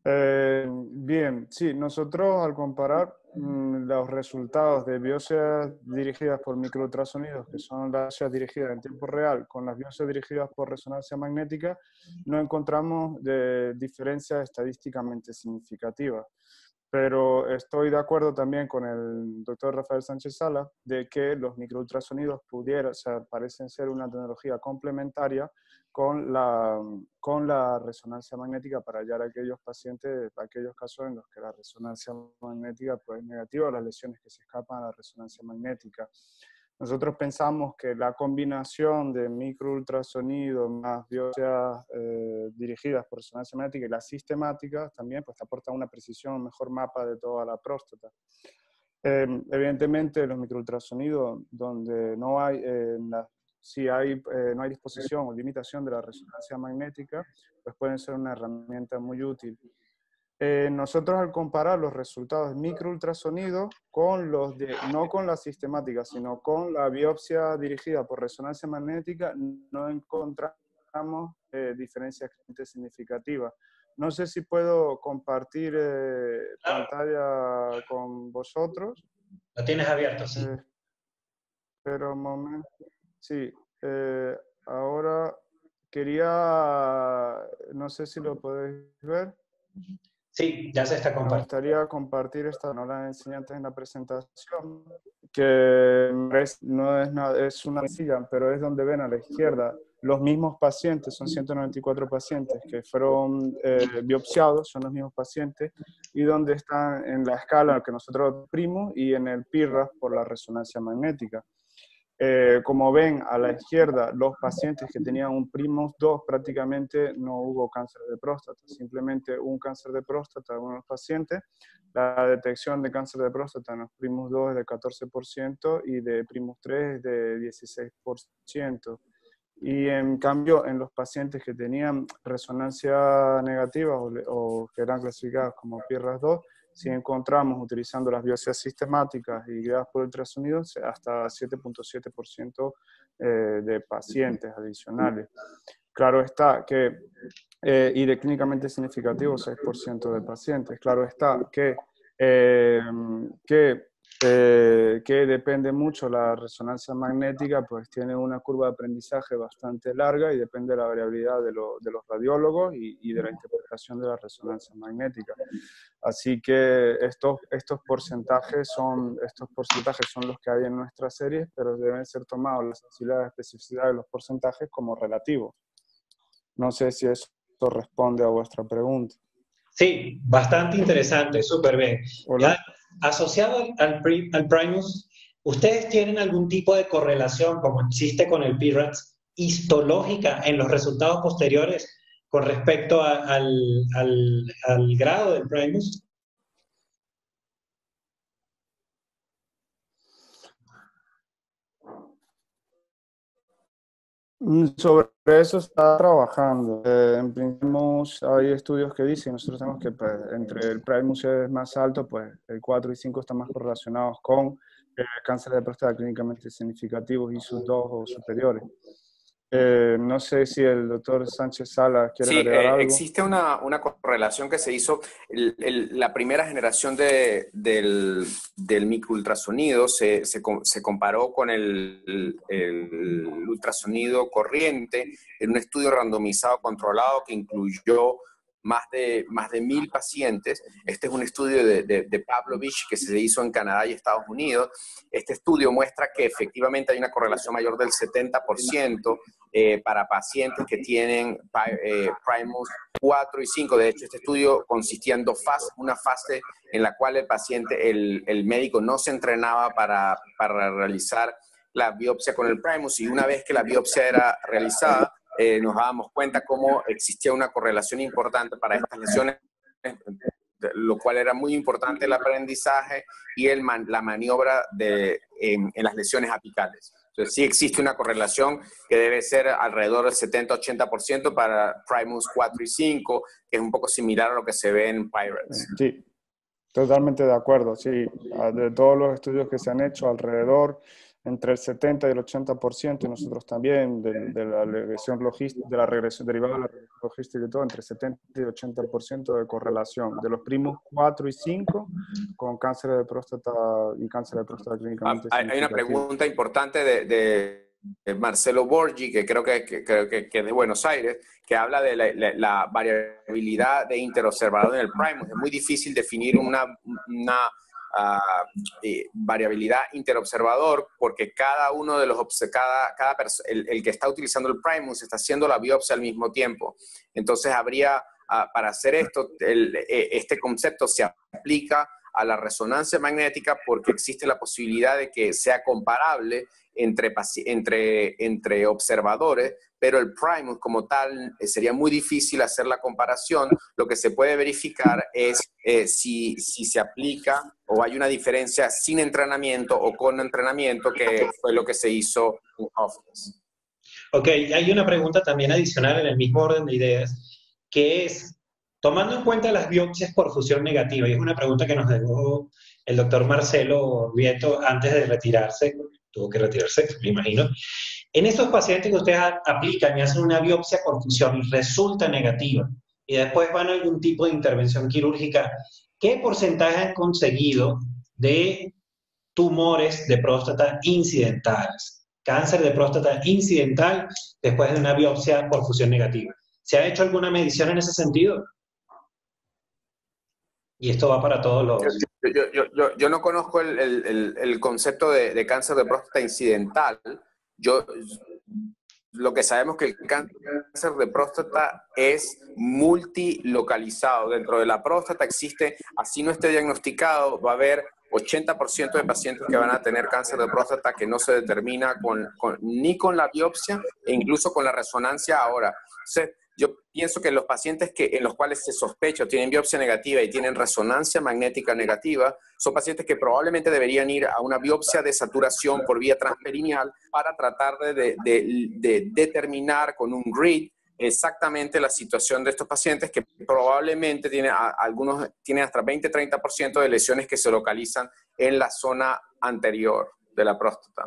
Speaker 5: Bien, sí, nosotros al comparar los resultados de biopsias dirigidas por microultrasonidos, que son las biopsias dirigidas en tiempo real, con las biopsias dirigidas por resonancia magnética, no encontramos diferencias estadísticamente significativas. Pero estoy de acuerdo también con el doctor Rafael Sánchez Sala de que los microultrasonidos parecen ser una tecnología complementaria con la resonancia magnética para hallar aquellos pacientes, aquellos casos en los que la resonancia magnética pues, es negativa, las lesiones que se escapan a la resonancia magnética. Nosotros pensamos que la combinación de microultrasonido más biopsias dirigidas por resonancia magnética y las sistemáticas también pues, aporta una precisión, un mejor mapa de toda la próstata. Evidentemente, los microultrasonidos donde no hay, no hay disposición o limitación de la resonancia magnética, pues pueden ser una herramienta muy útil. Nosotros al comparar los resultados de microultrasonido con no con la sistemática, sino con la biopsia dirigida por resonancia magnética, no encontramos diferencias significativas. No sé si puedo compartir pantalla con vosotros.
Speaker 1: Lo tienes abierto, sí.
Speaker 5: Pero un momento. Sí, ahora quería, no sé si lo podéis ver.
Speaker 1: Sí, ya se está compartiendo.
Speaker 5: Me gustaría compartir esta, no la enseñé antes en la presentación, que no es nada, es una sencilla, pero es donde ven a la izquierda los mismos pacientes, son 194 pacientes que fueron biopsiados, son los mismos pacientes, y donde están en la escala que nosotros primos y en el PIRAS por la resonancia magnética. Como ven a la izquierda, los pacientes que tenían un PRIMUS 2 prácticamente no hubo cáncer de próstata, simplemente un cáncer de próstata en unos pacientes. La detección de cáncer de próstata en los PRIMUS 2 es de 14% y de PRIMUS 3 es de 16%. Y en cambio, en los pacientes que tenían resonancia negativa o que eran clasificados como PIRAS 2, si encontramos, utilizando las biopsias sistemáticas y guiadas por ultrasonido, hasta 7.7% de pacientes adicionales. Claro está que, y de clínicamente significativo, 6% de pacientes. Claro está que depende mucho la resonancia magnética, pues tiene una curva de aprendizaje bastante larga y depende de la variabilidad de los radiólogos y de la interpretación de la resonancia magnética. Así que estos porcentajes son los que hay en nuestras series, pero deben ser tomados la sensibilidad y especificidad de los porcentajes como relativos. No sé si eso responde a vuestra pregunta.
Speaker 1: Sí, bastante interesante, súper bien. Ya, asociado al Primus, ¿ustedes tienen algún tipo de correlación, como existe con el PIRADS, histológica en los resultados posteriores con respecto al grado del Primus?
Speaker 5: Sobre eso está trabajando. En Primus hay estudios que dicen, nosotros tenemos que pues, entre el Primus es más alto, pues el 4 y 5 están más correlacionados con cáncer de próstata clínicamente significativos y sus 2 o superiores. No sé si el doctor Sánchez Sala quiere agregar algo.
Speaker 4: Existe una correlación que se hizo. La primera generación del microultrasonido se comparó con el ultrasonido corriente en un estudio randomizado controlado que incluyó más de 1.000 pacientes. Este es un estudio de Pavlovich que se hizo en Canadá y Estados Unidos. Este estudio muestra que efectivamente hay una correlación mayor del 70% para pacientes que tienen Primus 4 y 5. De hecho, este estudio consistía en 2 fases. Una fase en la cual el paciente, el médico no se entrenaba para realizar la biopsia con el Primus, y una vez que la biopsia era realizada, nos dábamos cuenta cómo existía una correlación importante para estas lesiones, lo cual era muy importante el aprendizaje y la maniobra en las lesiones apicales. Entonces sí existe una correlación que debe ser alrededor del 70-80% para Primus 4 y 5, que es un poco similar a lo que se ve en PIRADS.
Speaker 5: Sí. Totalmente de acuerdo, sí. De todos los estudios que se han hecho alrededor, entre el 70 y el 80%, y nosotros también, de la regresión logística, de la regresión derivada de la regresión logística y todo, entre 70 y 80% de correlación de los primos 4 y 5 con cáncer de próstata y cáncer de próstata clínicamente
Speaker 4: Hay una
Speaker 5: significativo.
Speaker 4: pregunta importante de Marcelo Borgi, que creo que es de Buenos Aires, que habla de la variabilidad de interobservador en el Primus. Es muy difícil definir una variabilidad interobservador porque cada uno de los el que está utilizando el Primus está haciendo la biopsia al mismo tiempo. Entonces habría, para hacer esto, este concepto se aplica a la resonancia magnética porque existe la posibilidad de que sea comparable entre observadores, pero el Primus como tal sería muy difícil hacer la comparación. Lo que se puede verificar es si se aplica o hay una diferencia sin entrenamiento o con entrenamiento, que fue lo que se hizo en Hofnes.
Speaker 1: Ok, hay una pregunta también adicional en el mismo orden de ideas, que es, tomando en cuenta las biopsias por fusión negativa, y es una pregunta que nos dejó el doctor Marcelo Vieto antes de retirarse, tuvo que retirarse, me imagino. En esos pacientes que ustedes aplican y hacen una biopsia por fusión y resulta negativa, y después van a algún tipo de intervención quirúrgica, ¿qué porcentaje han conseguido de tumores de próstata incidentales? Cáncer de próstata incidental después de una biopsia por fusión negativa. ¿Se ha hecho alguna medición en ese sentido? Y esto va para todos los...
Speaker 4: Yo no conozco el concepto de cáncer de próstata incidental. Lo que sabemos que el cáncer de próstata es multilocalizado. Dentro de la próstata existe, así no esté diagnosticado, va a haber 80% de pacientes que van a tener cáncer de próstata que no se determina ni con la biopsia e incluso con la resonancia ahora. Entonces, yo pienso que los pacientes en los cuales se sospecha o tienen biopsia negativa y tienen resonancia magnética negativa, son pacientes que probablemente deberían ir a una biopsia de saturación por vía transperineal para tratar de determinar con un grid exactamente la situación de estos pacientes, que probablemente algunos tienen hasta 20-30% de lesiones que se localizan en la zona anterior de la próstata.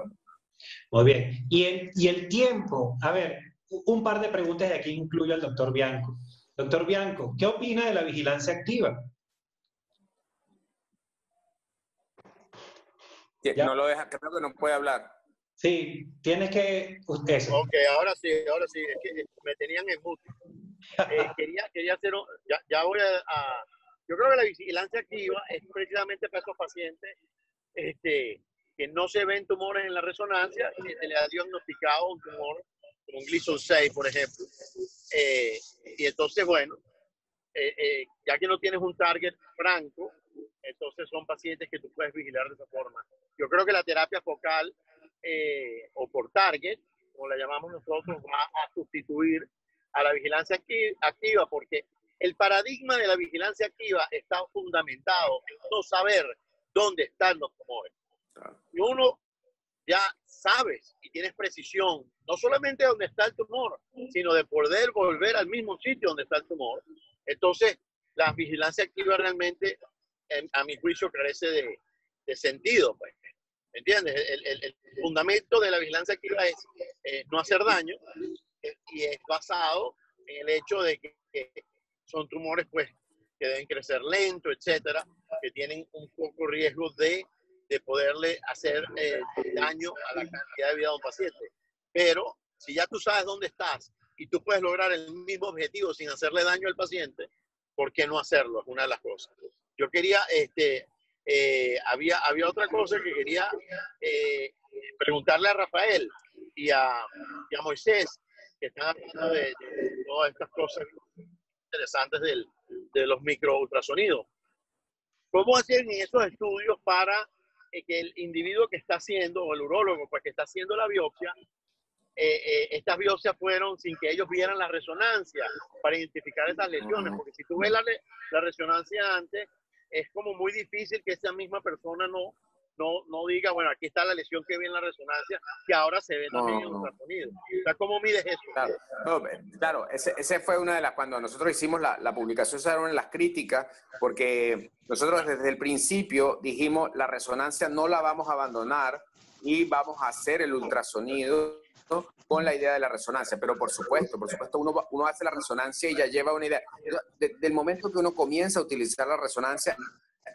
Speaker 1: Muy bien. Y el tiempo, a ver, un par de preguntas y aquí incluyo al doctor Bianco. Doctor Bianco, ¿qué opina de la vigilancia activa? ¿Ya?
Speaker 4: No lo deja, creo que no puede hablar.
Speaker 1: Sí, tienes que... Eso.
Speaker 6: Ok, ahora sí, es que me tenían en mute. Quería hacer, ya voy a... Yo creo que la vigilancia activa es precisamente para esos pacientes que no se ven tumores en la resonancia y se le ha diagnosticado un tumor como un Gleason 6, por ejemplo. Y entonces, bueno, ya que no tienes un target franco, entonces son pacientes que tú puedes vigilar de esa forma. Yo creo que la terapia focal o por target, como la llamamos nosotros, va a sustituir a la vigilancia activa, porque el paradigma de la vigilancia activa está fundamentado en no saber dónde están los tumores. Y uno ya sabes y tienes precisión, no solamente de dónde está el tumor, sino de poder volver al mismo sitio donde está el tumor. Entonces, la vigilancia activa realmente, a mi juicio, carece de sentido, pues. ¿Me entiendes? El fundamento de la vigilancia activa es no hacer daño y es basado en el hecho de que son tumores pues, que deben crecer lento, etcétera, que tienen un poco riesgo de poderle hacer daño a la cantidad de vida de un paciente. Pero si ya tú sabes dónde estás y tú puedes lograr el mismo objetivo sin hacerle daño al paciente, ¿por qué no hacerlo? Es una de las cosas. Yo quería... había otra cosa que quería preguntarle a Rafael y a Moisés, que están hablando de todas estas cosas interesantes de los microultrasonidos. ¿Cómo hacen esos estudios para que el individuo que está haciendo, o el urólogo pues, que está haciendo la biopsia, estas biopsias fueron sin que ellos vieran la resonancia para identificar estas lesiones? Porque si tú ves la resonancia antes, es como muy difícil que esa misma persona no no diga, bueno, aquí está la lesión que vi en la resonancia, que ahora se ve también en el ultrasonido. O sea, ¿cómo mides eso?
Speaker 4: Claro, no, claro, ese fue una de las, cuando nosotros hicimos la publicación, esa era una de las críticas, porque nosotros desde el principio dijimos, la resonancia no la vamos a abandonar y vamos a hacer el ultrasonido con la idea de la resonancia, pero por supuesto uno hace la resonancia y ya lleva una idea. Desde el momento que uno comienza a utilizar la resonancia,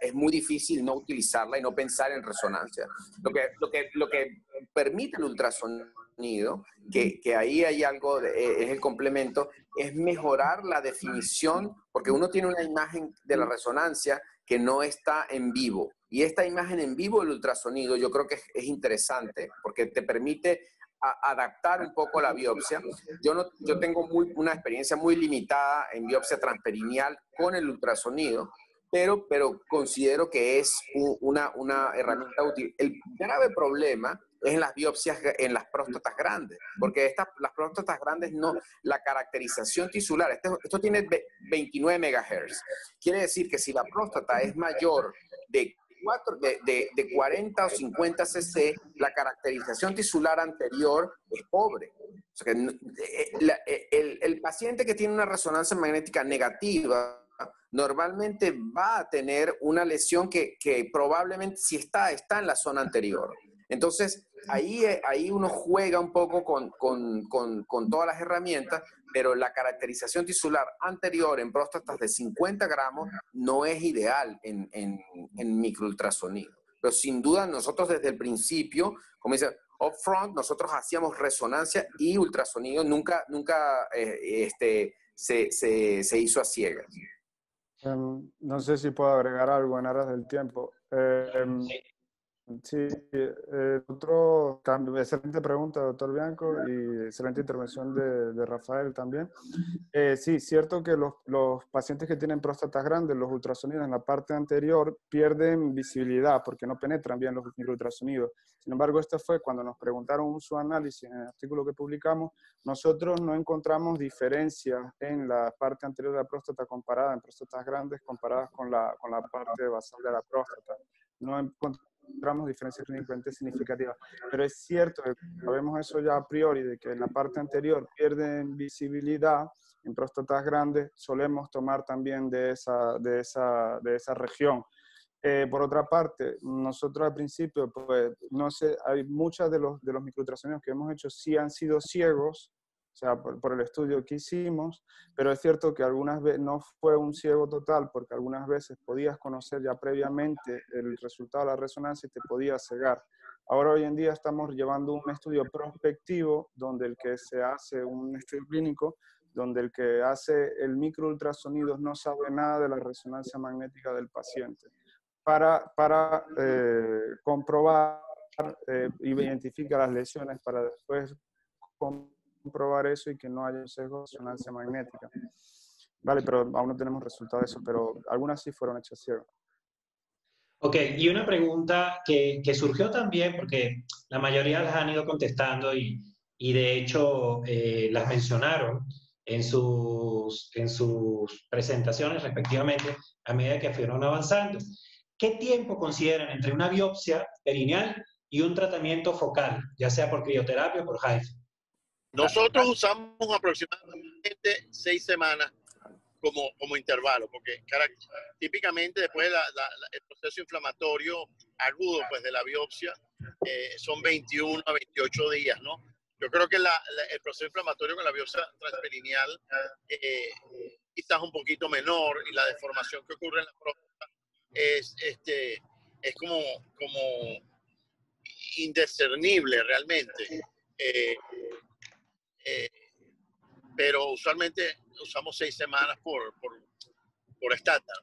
Speaker 4: es muy difícil no utilizarla y no pensar en resonancia. Lo que permite el ultrasonido, que ahí hay algo, es el complemento, es mejorar la definición, porque uno tiene una imagen de la resonancia que no está en vivo. Y esta imagen en vivo del ultrasonido yo creo que es interesante, porque te permite adaptar un poco la biopsia. Yo tengo una experiencia muy limitada en biopsia transperineal con el ultrasonido, pero considero que es una herramienta útil. El grave problema es en las biopsias en las próstatas grandes, porque las próstatas grandes la caracterización tisular, esto tiene 29 MHz. Quiere decir que si la próstata es mayor de 40 o 50 cc, la caracterización tisular anterior es pobre. O sea que el paciente que tiene una resonancia magnética negativa normalmente va a tener una lesión que probablemente si está en la zona anterior. Entonces, ahí uno juega un poco con todas las herramientas, pero la caracterización tisular anterior en próstatas de 50 gramos no es ideal en microultrasonido. Pero sin duda nosotros desde el principio, como dice, upfront, nosotros hacíamos resonancia y ultrasonido, nunca se hizo a ciegas.
Speaker 5: No sé si puedo agregar algo en aras del tiempo. Sí, otro cambio, excelente pregunta, doctor Bianco, y excelente intervención de Rafael también. Sí, cierto que los pacientes que tienen próstatas grandes, los ultrasonidos en la parte anterior pierden visibilidad porque no penetran bien los microultrasonidos. Sin embargo, esto fue cuando nos preguntaron su análisis en el artículo que publicamos, nosotros no encontramos diferencias en la parte anterior de la próstata comparada en próstatas grandes comparadas con la parte basal de la próstata. No encontramos diferencias clínicamente significativas, pero es cierto que sabemos eso ya a priori, de que en la parte anterior pierden visibilidad. En próstatas grandes solemos tomar también de esa región. Por otra parte, nosotros al principio, pues, no sé, hay muchas de los microultrasonidos que hemos hecho sí han sido ciegos, o sea, por el estudio que hicimos, pero es cierto que algunas veces no fue un ciego total, porque algunas veces podías conocer ya previamente el resultado de la resonancia y te podías cegar. Ahora, hoy en día, estamos llevando un estudio prospectivo, donde el que se hace un estudio clínico, donde el que hace el microultrasonido no sabe nada de la resonancia magnética del paciente, para comprobar y identificar las lesiones, para después comprobar eso y que no haya un sesgo de resonancia magnética. Vale, pero aún no tenemos resultado de eso, pero algunas sí fueron hechas ciegas.
Speaker 1: Ok, y una pregunta que surgió también, porque la mayoría las han ido contestando y de hecho las mencionaron en sus presentaciones respectivamente a medida que fueron avanzando. ¿Qué tiempo consideran entre una biopsia perineal y un tratamiento focal, ya sea por crioterapia o por HIFU?
Speaker 6: Nosotros usamos aproximadamente 6 semanas como intervalo, porque típicamente después el proceso inflamatorio agudo pues, de la biopsia son 21 a 28 días, ¿no? Yo creo que el proceso inflamatorio con la biopsia transperineal quizás un poquito menor, y la deformación que ocurre en la próstata es como indiscernible realmente. Pero usualmente usamos 6 semanas por estándar.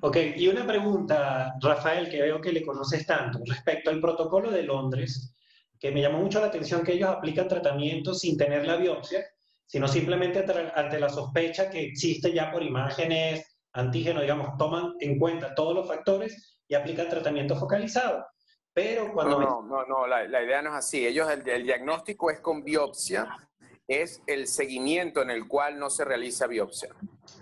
Speaker 1: Ok, y una pregunta, Rafael, que veo que le conoces tanto, respecto al protocolo de Londres, que me llamó mucho la atención que ellos aplican tratamientos sin tener la biopsia, sino simplemente ante la sospecha que existe ya por imágenes, antígenos, digamos, toman en cuenta todos los factores y aplican tratamiento focalizado. Pero cuando
Speaker 4: no, la idea no es así. Ellos, el diagnóstico es con biopsia es el seguimiento en el cual no se realiza biopsia.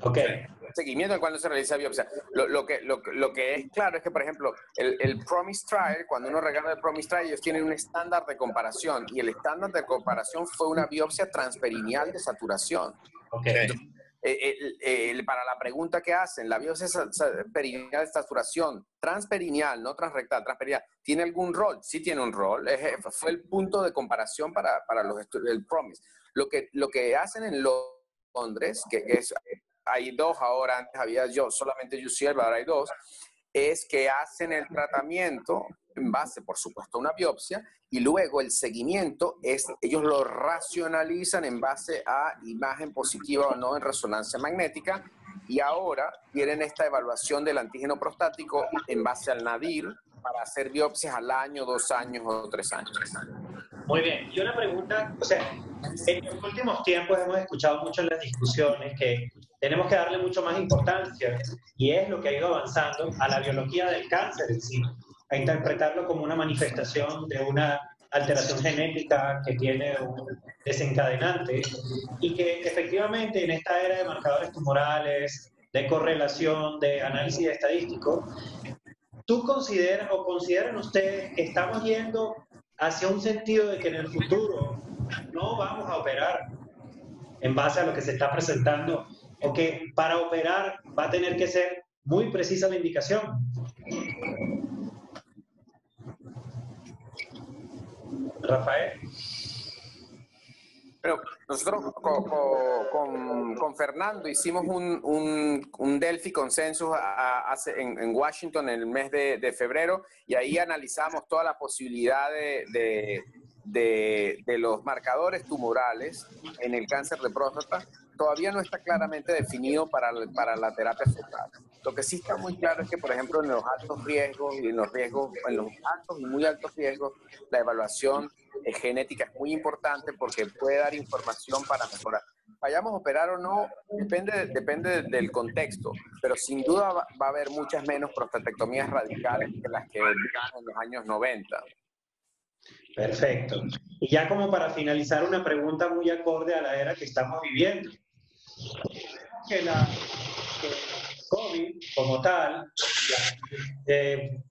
Speaker 1: Ok.
Speaker 4: El seguimiento en el cual no se realiza biopsia. Lo que es claro es que, por ejemplo, el PROMIS Trial, cuando uno regala el PROMIS Trial, ellos tienen un estándar de comparación, y el estándar de comparación fue una biopsia transperineal de saturación.
Speaker 1: Ok.
Speaker 4: Para la pregunta que hacen, la biopsia perineal de saturación, transperineal, no transrectal, transperineal, ¿tiene algún rol? Sí tiene un rol. Fue el punto de comparación para el PROMIS. Lo que hacen en Londres, que es, hay dos ahora, antes había solamente UCL, ahora hay dos, es que hacen el tratamiento en base, por supuesto, a una biopsia, y luego el seguimiento ellos lo racionalizan en base a imagen positiva o no en resonancia magnética, y ahora tienen esta evaluación del antígeno prostático en base al NADIR para hacer biopsias al año, 2 años o 3 años.
Speaker 1: Muy bien. Y una pregunta, o sea, en los últimos tiempos hemos escuchado mucho en las discusiones que tenemos que darle mucho más importancia, y es lo que ha ido avanzando, a la biología del cáncer en sí, a interpretarlo como una manifestación de una alteración genética que tiene un desencadenante, y que efectivamente en esta era de marcadores tumorales, de correlación, de análisis estadístico, ¿tú consideras o consideran ustedes que estamos yendo hacia un sentido de que en el futuro no vamos a operar en base a lo que se está presentando, o que para operar va a tener que ser muy precisa la indicación? Rafael.
Speaker 4: Pero nosotros con Fernando hicimos un Delphi Consensus en Washington en el mes de febrero, y ahí analizamos toda la posibilidad de los marcadores tumorales en el cáncer de próstata. Todavía no está claramente definido para la terapia fetal. Lo que sí está muy claro es que, por ejemplo, en los altos riesgos y en los altos y muy altos riesgos, la evaluación genética es muy importante porque puede dar información para mejorar. Vayamos a operar o no, depende del contexto, pero sin duda va a haber muchas menos prostatectomías radicales que las que vimos en los años 90.
Speaker 1: Perfecto. Y ya como para finalizar, una pregunta muy acorde a la era que estamos viviendo. Que el COVID como tal,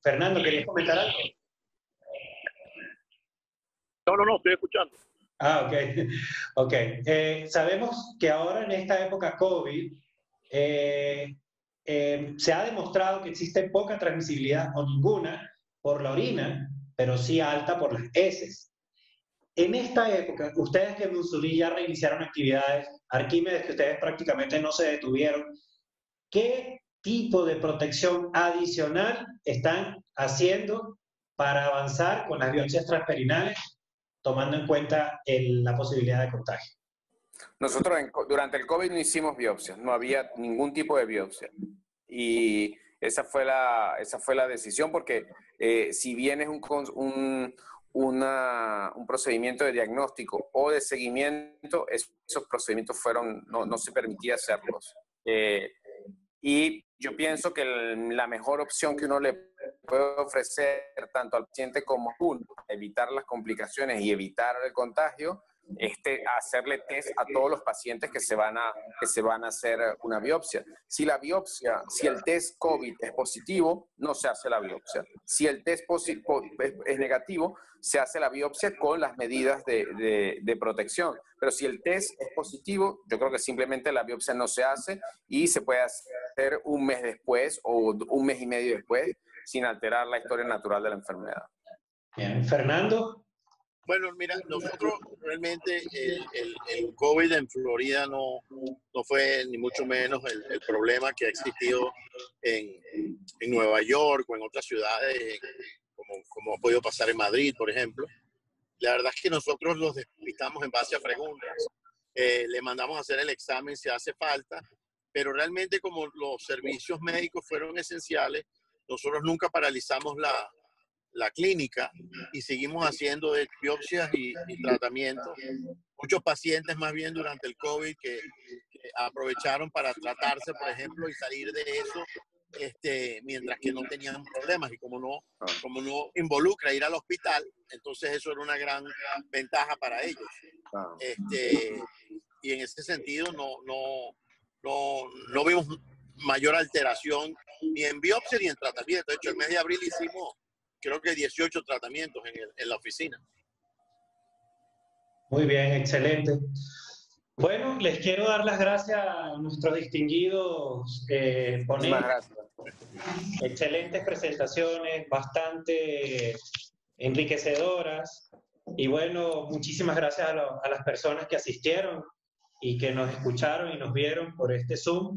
Speaker 1: Fernando, ¿querías comentar algo?
Speaker 6: No, estoy escuchando.
Speaker 1: Ah, ok. Sabemos que ahora en esta época COVID se ha demostrado que existe poca transmisibilidad o ninguna por la orina, pero sí alta por las heces. En esta época, ustedes que en Monsurí ya reiniciaron actividades, Arquímedes que ustedes prácticamente no se detuvieron, ¿qué tipo de protección adicional están haciendo para avanzar con las biopsias transperinales, tomando en cuenta la posibilidad de contagio?
Speaker 4: Nosotros durante el COVID no hicimos biopsias, no había ningún tipo de biopsia. Y esa fue la decisión, porque si bien es un procedimiento de diagnóstico o de seguimiento, esos procedimientos no se permitía hacerlos. Y yo pienso que la mejor opción que uno le puede ofrecer tanto al paciente como a uno, evitar las complicaciones y evitar el contagio, hacerle test a todos los pacientes que se van a hacer una biopsia. Si el test COVID es positivo, no se hace la biopsia. Si el test es negativo, se hace la biopsia con las medidas de protección. Pero si el test es positivo, yo creo que simplemente la biopsia no se hace, y se puede hacer un mes después o un mes y medio después, sin alterar la historia natural de la enfermedad.
Speaker 1: Bien. Fernando.
Speaker 6: Bueno, mira, nosotros realmente el COVID en Florida no fue ni mucho menos el problema que ha existido en Nueva York o en otras ciudades, como ha podido pasar en Madrid, por ejemplo. La verdad es que nosotros los despistamos en base a preguntas. Le mandamos a hacer el examen si hace falta, pero realmente como los servicios médicos fueron esenciales, nosotros nunca paralizamos la clínica y seguimos haciendo biopsias y tratamientos. Muchos pacientes más bien durante el COVID que aprovecharon para tratarse, por ejemplo, y salir de eso mientras que no tenían problemas, y como no involucra ir al hospital, entonces eso era una gran ventaja para ellos.
Speaker 4: Ah.
Speaker 6: Y en ese sentido no vimos mayor alteración ni en biopsia ni en tratamiento. De hecho, el mes de abril hicimos creo que 18 tratamientos en la oficina.
Speaker 1: Muy bien, excelente. Bueno, les quiero dar las gracias a nuestros distinguidos
Speaker 4: Muchísimas
Speaker 1: ponentes.
Speaker 4: gracias.
Speaker 1: Excelentes presentaciones, bastante enriquecedoras. Y bueno, muchísimas gracias a las personas que asistieron y que nos escucharon y nos vieron por este Zoom.